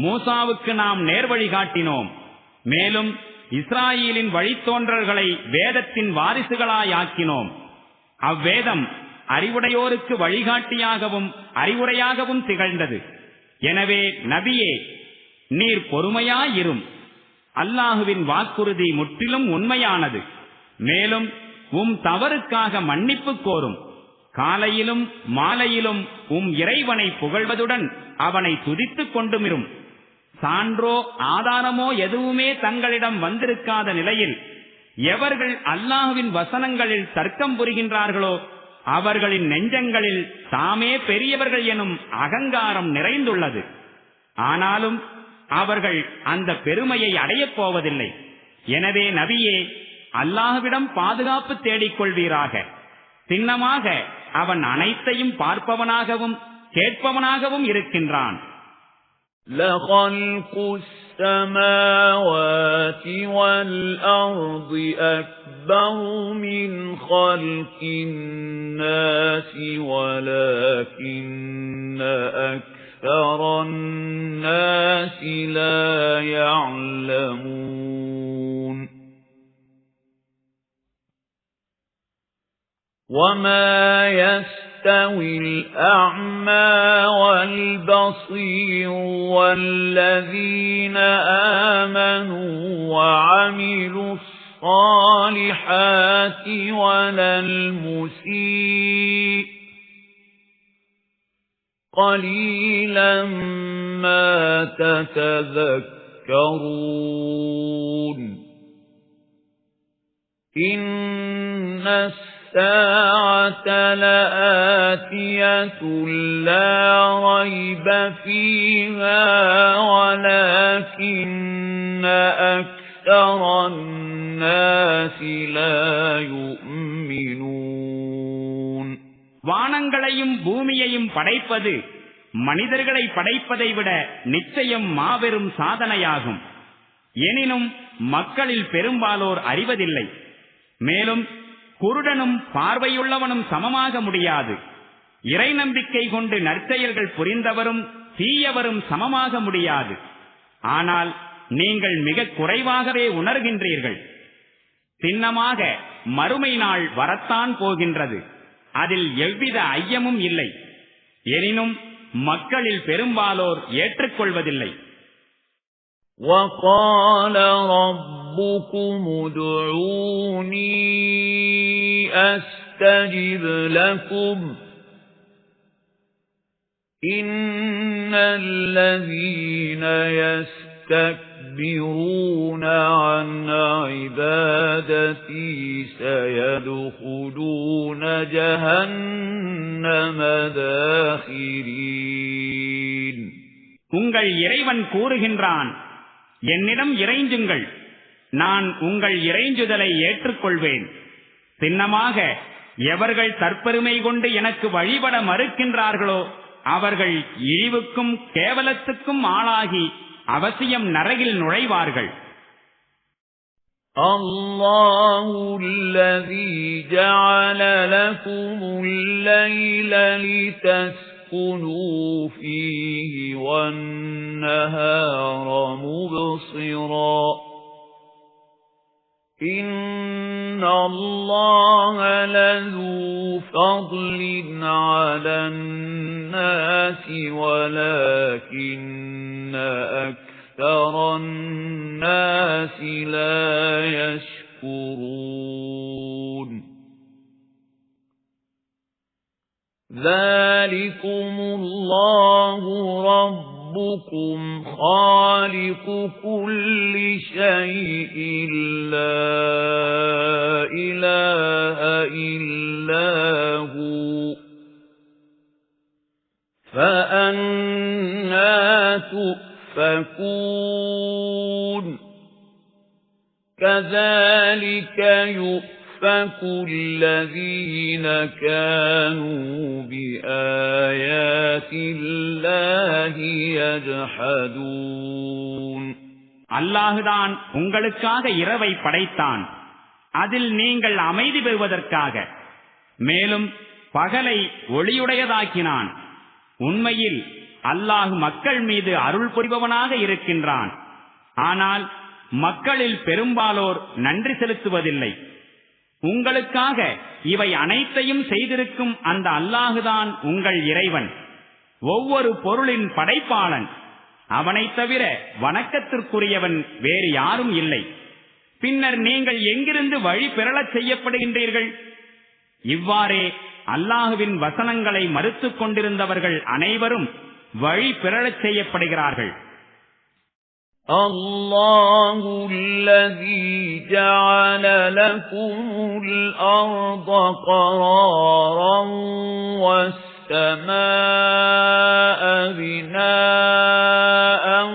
மூசாவுக்கு நாம் நேர்வழி காட்டினோம். மேலும் இஸ்ராயேலின் வழித்தோன்றல்களை வேதத்தின் வாரிசுகளாயாக்கினோம். அவ்வேதம் அறிவுடையோருக்கு வழிகாட்டியாகவும் அறிவுரையாகவும் திகழ்ந்தது. எனவே நபியே, நீர் பொறுமையாயிரும். அல்லாஹுவின் வாக்குறுதி முற்றிலும் உண்மையானது. மேலும் தவறுக்காக மன்னிப்பு கோரும். காலையிலும் மாலையிலும் இறைவனை புகழ்வதுடன் அவனை துதித்துக் கொண்டுமிரும். சான்றோ ஆதாரமோ எதுவுமே தங்களிடம் வந்திருக்காத நிலையில் எவர்கள் அல்லாஹுவின் வசனங்களில் தர்க்கம் புரிகின்றார்களோ அவர்களின் நெஞ்சங்களில் தாமே பெரியவர்கள் எனும் அகங்காரம் நிறைந்துள்ளது. ஆனாலும் அவர்கள் அந்த பெருமையை அடையப் போவதில்லை. எனவே நபியே, அல்லாஹ்விடம் பாதுகாப்பு தேடிக்கொள்வீராக. சின்னமாக அவன் அனைத்தையும் பார்ப்பவனாகவும் கேட்பவனாகவும் இருக்கின்றான். لَخَلْقُ السَّمَاوَاتِ وَالْأَرْضِ أَكْبَرُ مِنْ خَلْقِ النَّاسِ وَلَكِنَّ أَكْثَرَ النَّاسِ لَا يَعْلَمُونَ وَمَا يَسْتَوِي الْأَعْمَى البصير والذين آمنوا وعملوا الصالحات ولا المسيء قليلا ما تتذكرون إن الساعة لآتية لا ريب فيها ولكن أكثر الناس لا يؤمنون வானங்களையும் பூமியையும் படைப்பது மனிதர்களை படைப்பதை விட நிச்சயம் மாபெரும் சாதனையாகும். எனினும் மக்களில் பெரும்பாலோர் அறிவதில்லை. மேலும் குருடனும் பார்வையுள்ளவனும் சமமாக முடியாது. இறை நம்பிக்கை கொண்டு நற்செயல்கள் புரிந்தவரும் தீயவரும் சமமாக முடியாது. ஆனால் நீங்கள் மிக குறைவாகவே உணர்கின்றீர்கள். சின்னமாக மறுமை நாள் வரத்தான் போகின்றது. அதில் எவ்வித ஐயமும் இல்லை. எனினும் மக்களில் பெரும்பாலோர் ஏற்றுக்கொள்வதில்லை. وَقَالَ رَبُّكُمُ ادْعُونِي أَسْتَجِبْ لَكُمْ إِنَّ الَّذِينَ يَسْتَكْبِرُونَ عَنْ عِبَادَتِي سَيَدْخُلُونَ جَهَنَّمَ دَاخِرِينَ உங்கள் இறைவன் கூறுகின்றான், என்னிடம் இறைஞ்சுங்கள், நான் உங்கள் இறைஞ்சுதலை ஏற்றுக்கொள்வேன். சின்னமாக எவர்கள் தற்பெருமை கொண்டு எனக்கு வழிபட மறுக்கின்றார்களோ அவர்கள் இழிவுக்கும் கேவலத்துக்கும் ஆளாகி அவசியம் நரகில் நுழைவார்கள். அல்லாஹு அல்லதீ ஜஅல லகுமுல் லைல லிதஸ்குனூ ஃபீஹி வன்-நஹார முப்சிரா இன்னல்லாஹ லதூ ஃபضْلٍ அலன்-நாஸி வலாகின்ன அக்ஸரன்-நாஸி லா யஷ்குரூன். ذَلِكُمُல்லாهُ رَبُّكُمْ خَالِقُ كُلِّ شَيْءٍ لَا إِلَٰهَ إِلَّا هُوَ فَأَنَّىٰ تُؤْفَكُونَ. كَذَلِكَ يُؤْفَكُ الَّذِينَ كَانُوا بِآيَاتِ اللَّهِ يَجْحَدُونَ. அல்லாஹுதான் உங்களுக்காக இரவை படைத்தான், அதில் நீங்கள் அமைதி பெறுவதற்காக. மேலும் பகலை ஒளியுடையதாக்கினான். உண்மையில் அல்லாஹ் மக்கள் மீது அருள் புரிபவனாக இருக்கின்றான். ஆனால் மக்களில் பெரும்பாலோர் நன்றி செலுத்துவதில்லை. உங்களுக்காக இவை அனைத்தையும் செய்திருக்கும் அந்த அல்லாஹுதான் உங்கள் இறைவன், ஒவ்வொரு பொருளின் படைப்பாளன். அவனைத் தவிர வணக்கத்திற்குரியவன் வேறு யாரும் இல்லை. பின்னர் நீங்கள் எங்கிருந்து வழி பெறச் செய்யப்படுகின்றீர்கள்? இவ்வாறே அல்லாஹுவின் வசனங்களை மறுத்துக் கொண்டிருந்தவர்கள் அனைவரும் வழி பெறச் செய்யப்படுகிறார்கள். الله الذي جعل لكم الأرض قرارا والسماء بناء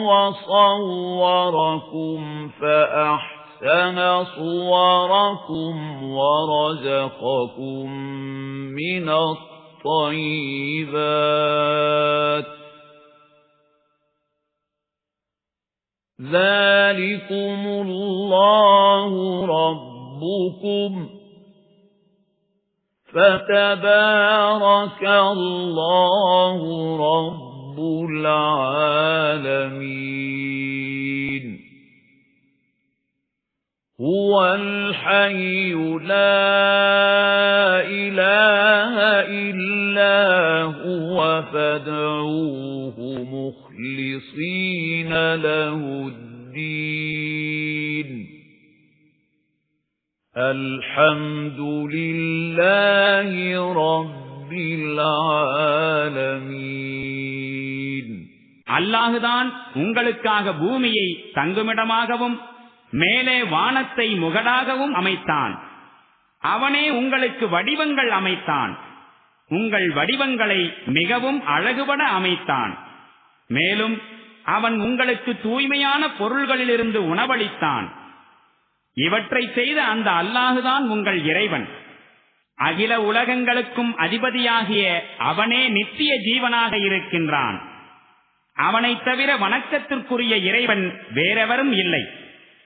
وصوركم فأحسن صوركم ورزقكم من الطيبات ذلكم الله ربكم فتبارك الله رب العالمين. هُوَ الْحَيُّ لَا إِلَٰهَ إِلَّا هُوَ فَادْعُوهُ مُخْلِصِينَ لَهُ الدِّينَ الْحَمْدُ لِلَّهِ رَبِّ الْعَالَمِينَ. அல்லாஹுதான் உங்களுக்காக பூமியை தங்குமிடமாகவும் மேலே வானத்தை முகடாகவும் அமைத்தான். அவனே உங்களுக்கு வடிவங்கள் அமைத்தான். உங்கள் வடிவங்களை மிகவும் அழகுபட அமைத்தான். மேலும் அவன் உங்களுக்கு தூய்மையான பொருள்களிலிருந்து உணவளித்தான். இவற்றை செய்த அந்த அல்லாஹுதான் உங்கள் இறைவன். அகில உலகங்களுக்கும் அதிபதியாகிய அவனே நித்திய ஜீவனாக இருக்கின்றான். அவனைத் தவிர வணக்கத்திற்குரிய இறைவன் வேறெவரும் இல்லை.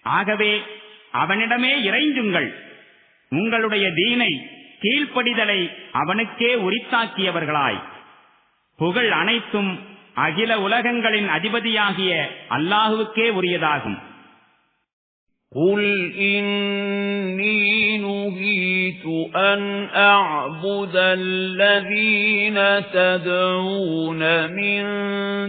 ஆகவே அவனிடமே இறைஞ்சுங்கள். உங்களுடைய தீனை கீழ்ப்படிதலை அவனுக்கே உரித்தாக்கியவர்களாய். புகழ் அனைத்தும் அகில உலகங்களின் அதிபதியாகிய அல்லாஹுவுக்கே உரியதாகும். قُلْ إِنِّي نُهِيتُ أَنْ أَعْبُدَ الَّذِينَ تَدْعُونَ مِن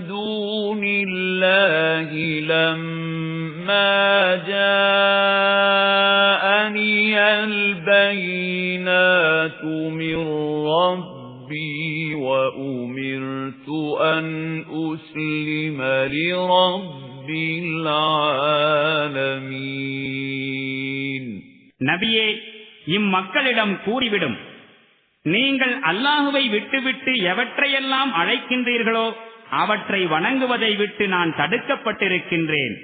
دُونِ اللَّهِ لَمَّا جَاءَنِيَ الْبَيِّنَاتُ مِن رَّبِّي وَأُمِرْتُ أَنْ أُسْلِمَ لِرَبِّ الْعَالَمِينَ. நபியே, இம்மக்களிடம் கூறிவிடும், நீங்கள் அல்லாஹுவை விட்டுவிட்டு எவற்றையெல்லாம் அழைக்கின்றீர்களோ அவற்றை வணங்குவதை விட்டு நான் தடுக்கப்பட்டிருக்கின்றேன்.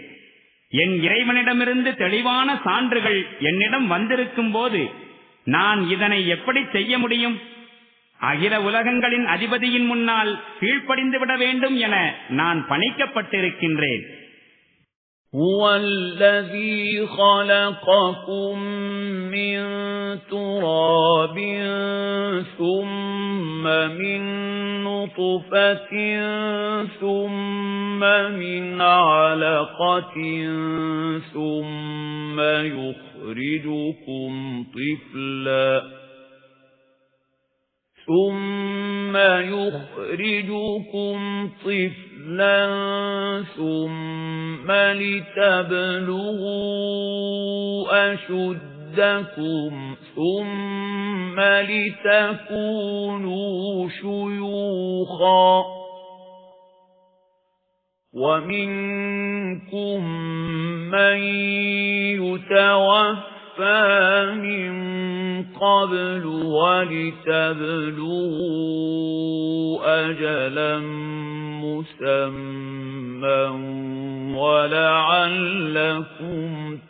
என் இறைவனிடமிருந்து தெளிவான சான்றுகள் என்னிடம் வந்திருக்கும் போது நான் இதனை எப்படி செய்ய முடியும்? அகில உலகங்களின் அதிபதியின் முன்னால் கீழ்ப்படிந்துவிட வேண்டும் என நான் பணிக்கப்பட்டிருக்கின்றேன். هُوَ الَّذِي خَلَقَكُم مِّن تُرَابٍ ثُمَّ مِن نُّطْفَةٍ ثُمَّ مِنْ عَلَقَةٍ ثُمَّ يُخْرِجُكُمْ طِفْلًا ثُمَّ لِتَبْلُغُوا أَشُدَّكُمْ ثُمَّ لِتَكُونُوا شُيُوخًا وَمِنكُم مَّن يُتَوَفَّى مِن قَبْلُ وَلِتَبْلُغُوا أَجَلًا مُّسَمًّى وَلَعَلَّكُمْ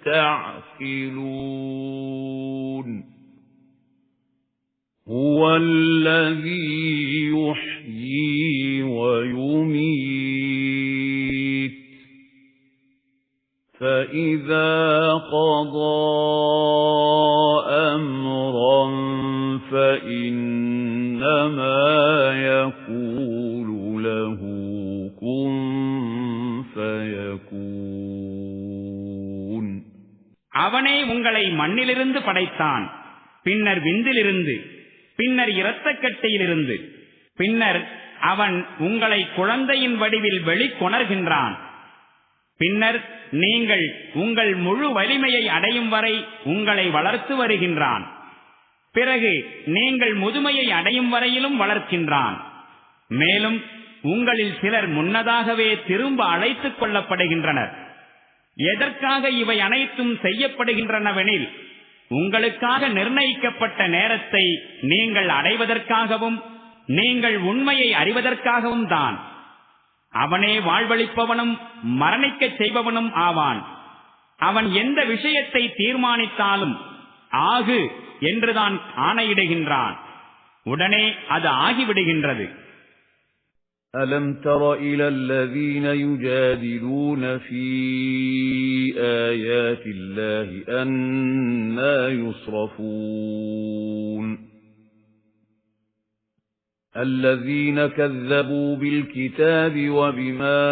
تَعْقِلُونَ. هُوَ الَّذِي يُحْيِي وَيُمِيتُ فَإِذَا قَضَى أَمْرًا فَإِنَّمَا يَقُولُ لَهُ كُن فَيَكُونُ. அவனே உங்களை மண்ணிலிருந்து படைத்தான், பின்னர் விந்திலிருந்து, பின்னர் இரத்தக்கட்டையிலிருந்து, பின்னர் அவன் உங்களை குழந்தையின் வடிவில் வெளிக்கொணர்கின்றான். பின்னர் நீங்கள் உங்கள் முழு வலிமையை அடையும் வரை உங்களை வளர்த்து வருகின்றான். பிறகு நீங்கள் முதுமையை அடையும் வரையிலும் வளர்க்கின்றான். மேலும் உங்களில் சிலர் முன்னதாகவே திரும்ப அழைத்துக் கொள்ளப்படுகின்றனர். எதற்காக இவை அனைத்தும் செய்யப்படுகின்றனவெனில், உங்களுக்காக நிர்ணயிக்கப்பட்ட நேரத்தை நீங்கள் அடைவதற்காகவும் நீங்கள் உண்மையை அறிவதற்காகவும் தான். அவனே வாழ்வளிப்பவனும் மரணிக்கச் செய்பவனும் ஆவான். அவன் எந்த விஷயத்தை தீர்மானித்தாலும் ஆகு என்றுதான் ஆணையிடுகின்றான். உடனே அது ஆகிவிடுகின்றது. أَلَمْ تَرَ إِلَى الَّذِينَ يُجَادِلُونَ فِي آيَاتِ اللَّهِ أَنَّى يُصْرَفُونَ الَّذِينَ كَذَّبُوا بِالْكِتَابِ وَبِمَا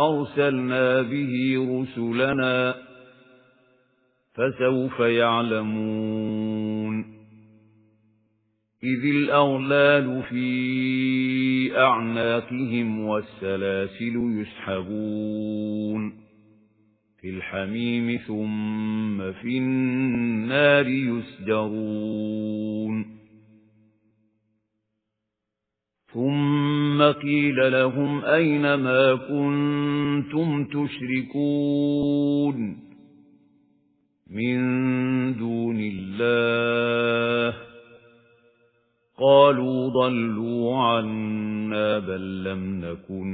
أَرْسَلْنَا بِهِ رُسُلَنَا فسوف يعلمون إذ الأغلال في أعناقهم والسلاسل يسحبون في الحميم ثم في النار يسجرون ثم قيل لهم أين ما كنتم تشركون من دون الله قالوا ضلوا عنا بل لم نكن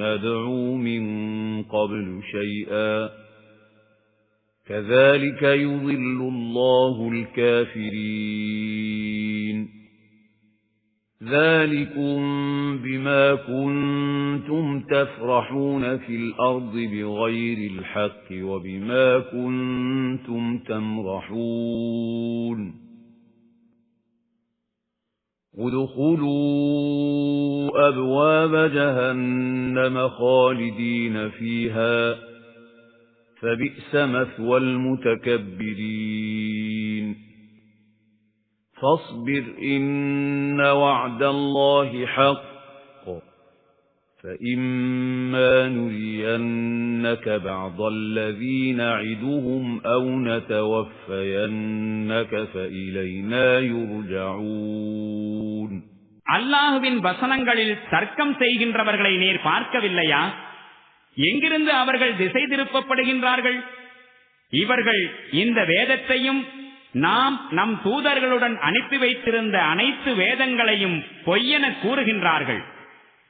ندعو من قبل شيئا كذلك يضل الله الكافرين ذلكم بما كنتم تفرحون في الأرض بغير الحق وبما كنتم تمرحون ادخلوا أبواب جهنم خالدين فيها فبئس مثوى المتكبرين فاصبر إن وعد الله حق فإما نرينك بعض الذي نعدهم أو نتوفينك فإلينا يرجعون அல்லாஹ்வின் வசனங்களில் தர்க்கம் செய்கின்றவர்களை நேர் பார்க்கவில்லையா? எங்கிருந்து அவர்கள் திசை திருப்பப்படுகின்றார்கள்? இவர்கள் இந்த வேதத்தையும் நாம் நம் தூதர்களுடன் அனுப்பி வைத்திருந்த அனைத்து வேதங்களையும் பொய்யென கூறுகின்றார்கள்.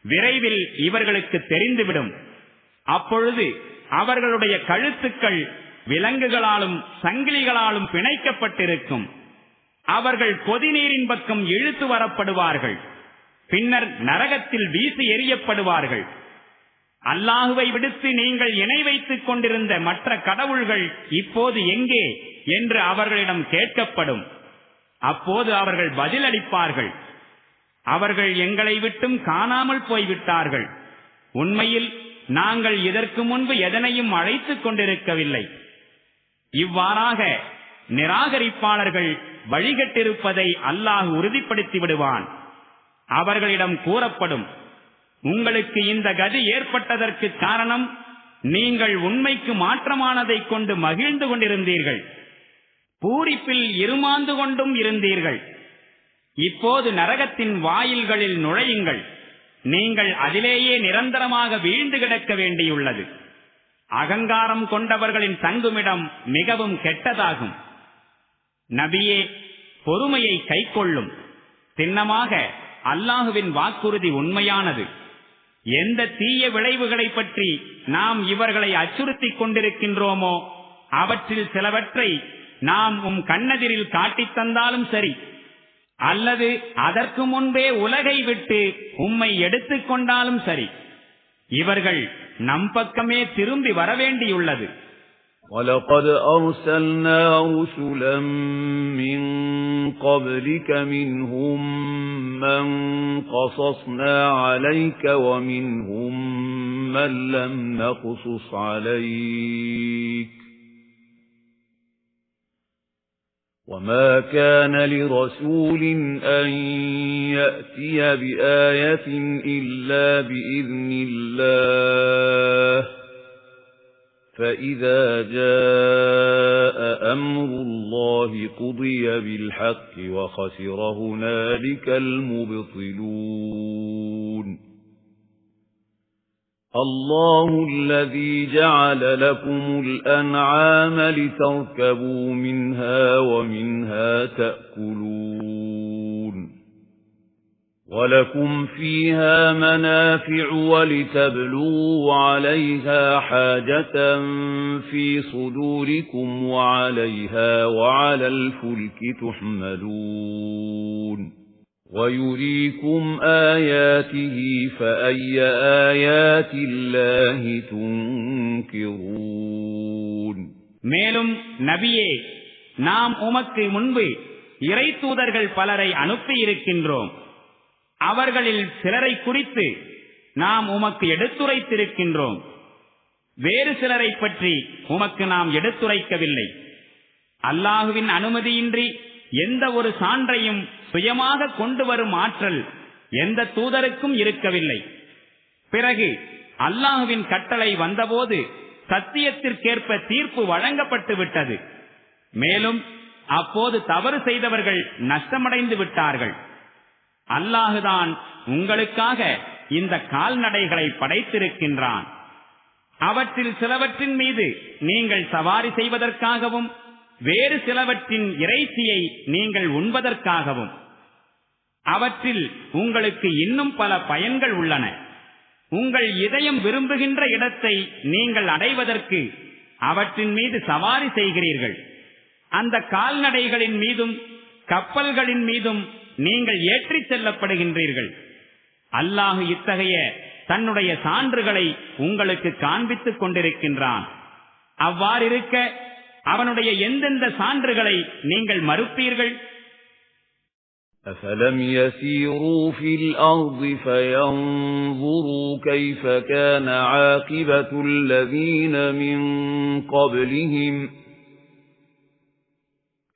விரைவில் இவர்களுக்கு தெரிந்துவிடும். அப்பொழுது அவர்களுடைய கழுத்துக்கள் விலங்குகளாலும் சங்கிலிகளாலும் பிணைக்கப்பட்டிருக்கும். அவர்கள் கொதிநீரின் பக்கம் இழுத்து வரப்படுவார்கள். பின்னர் நரகத்தில் வீசி எறியப்படுவார்கள். அல்லாஹுவை விடுத்து நீங்கள் இணை வைத்துக் கொண்டிருந்த மற்ற கடவுள்கள் இப்போது எங்கே என்று அவர்களிடம் கேட்கப்படும். அப்போது அவர்கள் பதிலளிப்பார்கள், அவர்கள் எங்களை விட்டும் காணாமல் போய்விட்டார்கள். உண்மையில் நாங்கள் இதற்கு முன்பு எதனையும் அழைத்துக் கொண்டிருக்கவில்லை. இவ்வாறாக நிராகரிப்பாளர்கள் வழிகட்டிருப்பதை அல்லாஹ் உறுதிப்படுத்தி விடுவான். அவர்களிடம் கூறப்படும், உங்களுக்கு இந்த கதி ஏற்பட்டதற்கு காரணம் நீங்கள் உண்மைக்கு மாற்றமானதை கொண்டு மகிழ்ந்து கொண்டிருந்தீர்கள், பூரிப்பில் இருமாந்து கொண்டும் இருந்தீர்கள். இப்போது நரகத்தின் வாயில்களில் நுழையுங்கள், நீங்கள் அதிலேயே நிரந்தரமாக வீழ்ந்து கிடக்க வேண்டியுள்ளது. அகங்காரம் கொண்டவர்களின் தங்குமிடம் மிகவும் கெட்டதாகும். நபியே, பொறுமையை கைக்கொள்ளும். சின்னமாக அல்லாஹுவின் வாக்குறுதி உண்மையானது. எந்த தீய விளைவுகளை பற்றி நாம் இவர்களை அச்சுறுத்திக் கொண்டிருக்கின்றோமோ அவற்றில் சிலவற்றை நாம் கண்ணெதிரில் காட்டித் தந்தாலும் சரி, அல்லது அதற்கு முன்பே உலகை விட்டு உம்மை எடுத்துக் கொண்டாலும் சரி, இவர்கள் நம் பக்கமே திரும்பி வரவேண்டியுள்ளது. وَلَقَدْ أَرْسَلْنَا رُسُلًا مِّن قَبْلِكَ مِنْهُم مَّن قَصَصْنَا عَلَيْكَ وَمِنْهُم مَّن لَّمْ نَقْصُصْ عَلَيْكَ وَمَا كَانَ لِرَسُولٍ أَن يَأْتِيَ بِآيَةٍ إِلَّا بِإِذْنِ اللَّهِ فَإِذَا جَاءَ أَمْرُ اللَّهِ قُضِيَ بِالْحَقِّ وَخَسِرَ هُنَالِكَ الْمُبْطِلُونَ اللَّهُ الَّذِي جَعَلَ لَكُمُ الْأَنْعَامَ لِتَرْكَبُوا مِنْهَا وَمِنْهَا تَأْكُلُونَ وَلَكُمْ فِيهَا مَنَافِعُ وَلِتَبْلُغُوا عَلَيْهَا حَاجَةً فِي صُدُورِكُمْ وَعَلَيْهَا وَعَلَى الْفُلْكِ تُحْمَلُونَ وَيُرِيكُمْ آيَاتِهِ فَأَيَّ آيَاتِ اللَّهِ تُنْكِرُونَ மேலும் நபியே, நாம் உமக்கு முன்பு இறை தூதர்கள் பலரை அனுப்பி இருக்கின்றோம். அவர்களில் சிலரை குறித்து நாம் உமக்கு எடுத்துரைத்திருக்கின்றோம். வேறு சிலரை பற்றி உமக்கு நாம் எடுத்துரைக்கவில்லை. அல்லாஹுவின் அனுமதியின்றி எந்த ஒரு சான்றையும் சுயமாக கொண்டு வரும் ஆற்றல் எந்த தூதருக்கும் இருக்கவில்லை. பிறகு அல்லாஹுவின் கட்டளை வந்தபோது சத்தியத்திற்கேற்ப தீர்ப்பு வழங்கப்பட்டு விட்டது. மேலும் அப்போது தவறு செய்தவர்கள் நஷ்டமடைந்து விட்டார்கள். அல்லாஹுதான் உங்களுக்காக இந்த கால்நடைகளை படைத்திருக்கின்றான். அவற்றில் சிலவற்றின் மீது நீங்கள் சவாரி செய்வதற்காகவும் வேறு சிலவற்றின் இறைச்சியை நீங்கள் உண்பதற்காகவும். அவற்றில் உங்களுக்கு இன்னும் பல பயன்கள் உள்ளன. உங்கள் இதயம் விரும்புகின்ற இடத்தை நீங்கள் அடைவதற்கு அவற்றின் மீது சவாரி செய்கிறீர்கள். அந்த கால்நடைகளின் மீதும் கப்பல்களின் மீதும் நீங்கள் ஏற்றிச் செல்லப்படுகின்றீர்கள். அல்லாஹு இத்தகைய தன்னுடைய சான்றுகளை உங்களுக்கு காண்பித்துக் கொண்டிருக்கின்றான். அவ்வாறிருக்க அவனுடைய எந்தெந்த சான்றுகளை நீங்கள் மறுப்பீர்கள்? أَفَلَمْ يَسِيرُوا فِي الْأَرْضِ فَيَنظُرُوا كَيْفَ كَانَ عَاقِبَةُ الَّذِينَ مِنْ قَبْلِهِمْ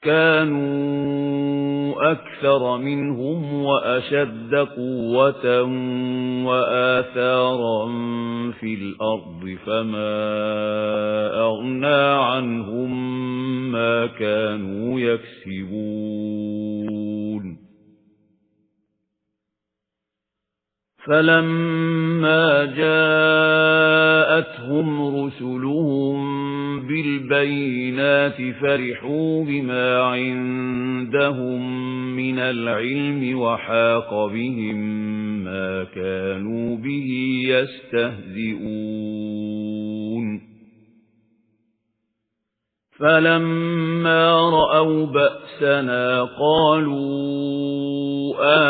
كَانُوا أَكْثَرَ مِنْهُمْ وَأَشَدَّ قُوَّةً وَآثَارًا فِي الْأَرْضِ فَمَا أَغْنَى عَنْهُمْ مَا كَانُوا يَكْسِبُونَ فَلَمَّا جَاءَتْهُمْ رُسُلُهُم بِالْبَيِّنَاتِ فَرِحُوا بِمَا عِندَهُم مِّنَ الْعِلْمِ وَحَاقَ بِهِم مَّا كَانُوا بِهِ يَسْتَهْزِئُونَ فَلَمَّا رَأَوْا بَأْسَنَا قَالُوا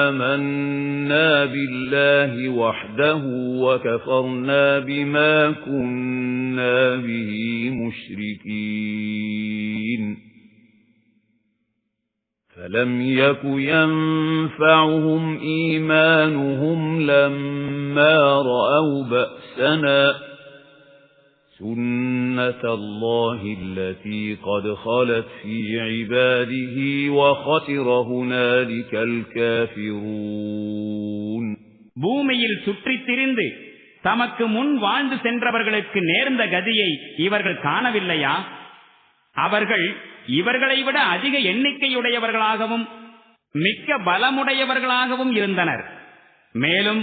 آمَنَّا بِاللَّهِ وَحْدَهُ وَكَفَرْنَا بِمَا كُنَّا بِهِ مُشْرِكِينَ فَلَمْ يَكُ يَنفَعُهُمْ إِيمَانُهُمْ لَمَّا رَأَوْا بَأْسَنَا سُنَّةَ اللَّهِ الَّتِي قَدْ خَلَتْ فِي عِبَادِهِ وَخَسِرَ هُنَالِكَ الْكَافِرُونَ பூமியில் சுற்றித் திரிந்து தமக்கு முன் வாழ்ந்து சென்றவர்களுக்கு நேர்ந்த கதியை இவர்கள் காணவில்லையா? அவர்கள் இவர்களை விட அதிக எண்ணிக்கையுடையவர்களாகவும் மிக்க பலமுடையவர்களாகவும் இருந்தனர். மேலும்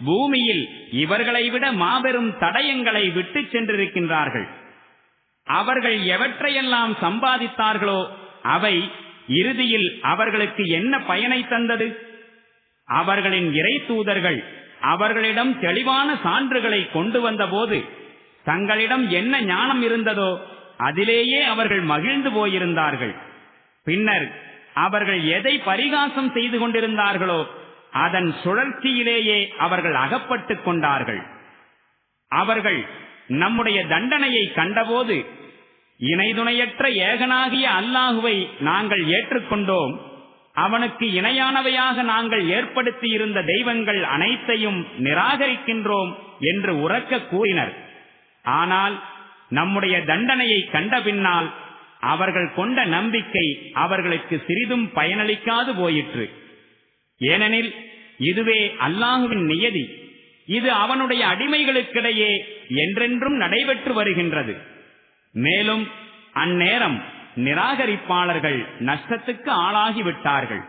பூமியில் இவர்களை விட மாபெரும் தடயங்களை விட்டுச் சென்றிருக்கின்றார்கள். அவர்கள் எவற்றையெல்லாம் சம்பாதித்தார்களோ அவை இறுதியில் அவர்களுக்கு என்ன பயனை தந்தது? அவர்களின் இறை தூதர்கள் அவர்களிடம் தெளிவான சான்றுகளை கொண்டு வந்தபோது தங்களிடம் என்ன ஞானம் இருந்ததோ அதிலேயே அவர்கள் மகிழ்ந்து போயிருந்தார்கள். பின்னர் அவர்கள் எதை பரிகாசம் செய்து கொண்டிருந்தார்களோ அதன் சுழற்சியிலேயே அவர்கள் அகப்பட்டுக் கொண்டார்கள். அவர்கள் நம்முடைய தண்டனையை கண்டபோது இணைதுணையற்ற ஏகனாகிய அல்லாஹுவை நாங்கள் ஏற்றுக்கொண்டோம், அவனுக்கு இணையானவையாக நாங்கள் ஏற்படுத்தியிருந்த தெய்வங்கள் அனைத்தையும் நிராகரிக்கின்றோம் என்று உரக்க கூறினர். ஆனால் நம்முடைய தண்டனையை கண்ட பின்னால் அவர்கள் கொண்ட நம்பிக்கை அவர்களுக்கு சிறிதும் பயனளிக்காது போயிற்று. ஏனெனில் இதுவே அல்லாஹுவின் நியதி. இது அவனுடைய அடிமைகளுக்கிடையே என்றென்றும் நடைபெற்று வருகின்றது. மேலும் அந்நேரம் நிராகரிப்பாளர்கள் நஷ்டத்துக்கு ஆளாகிவிட்டார்கள்.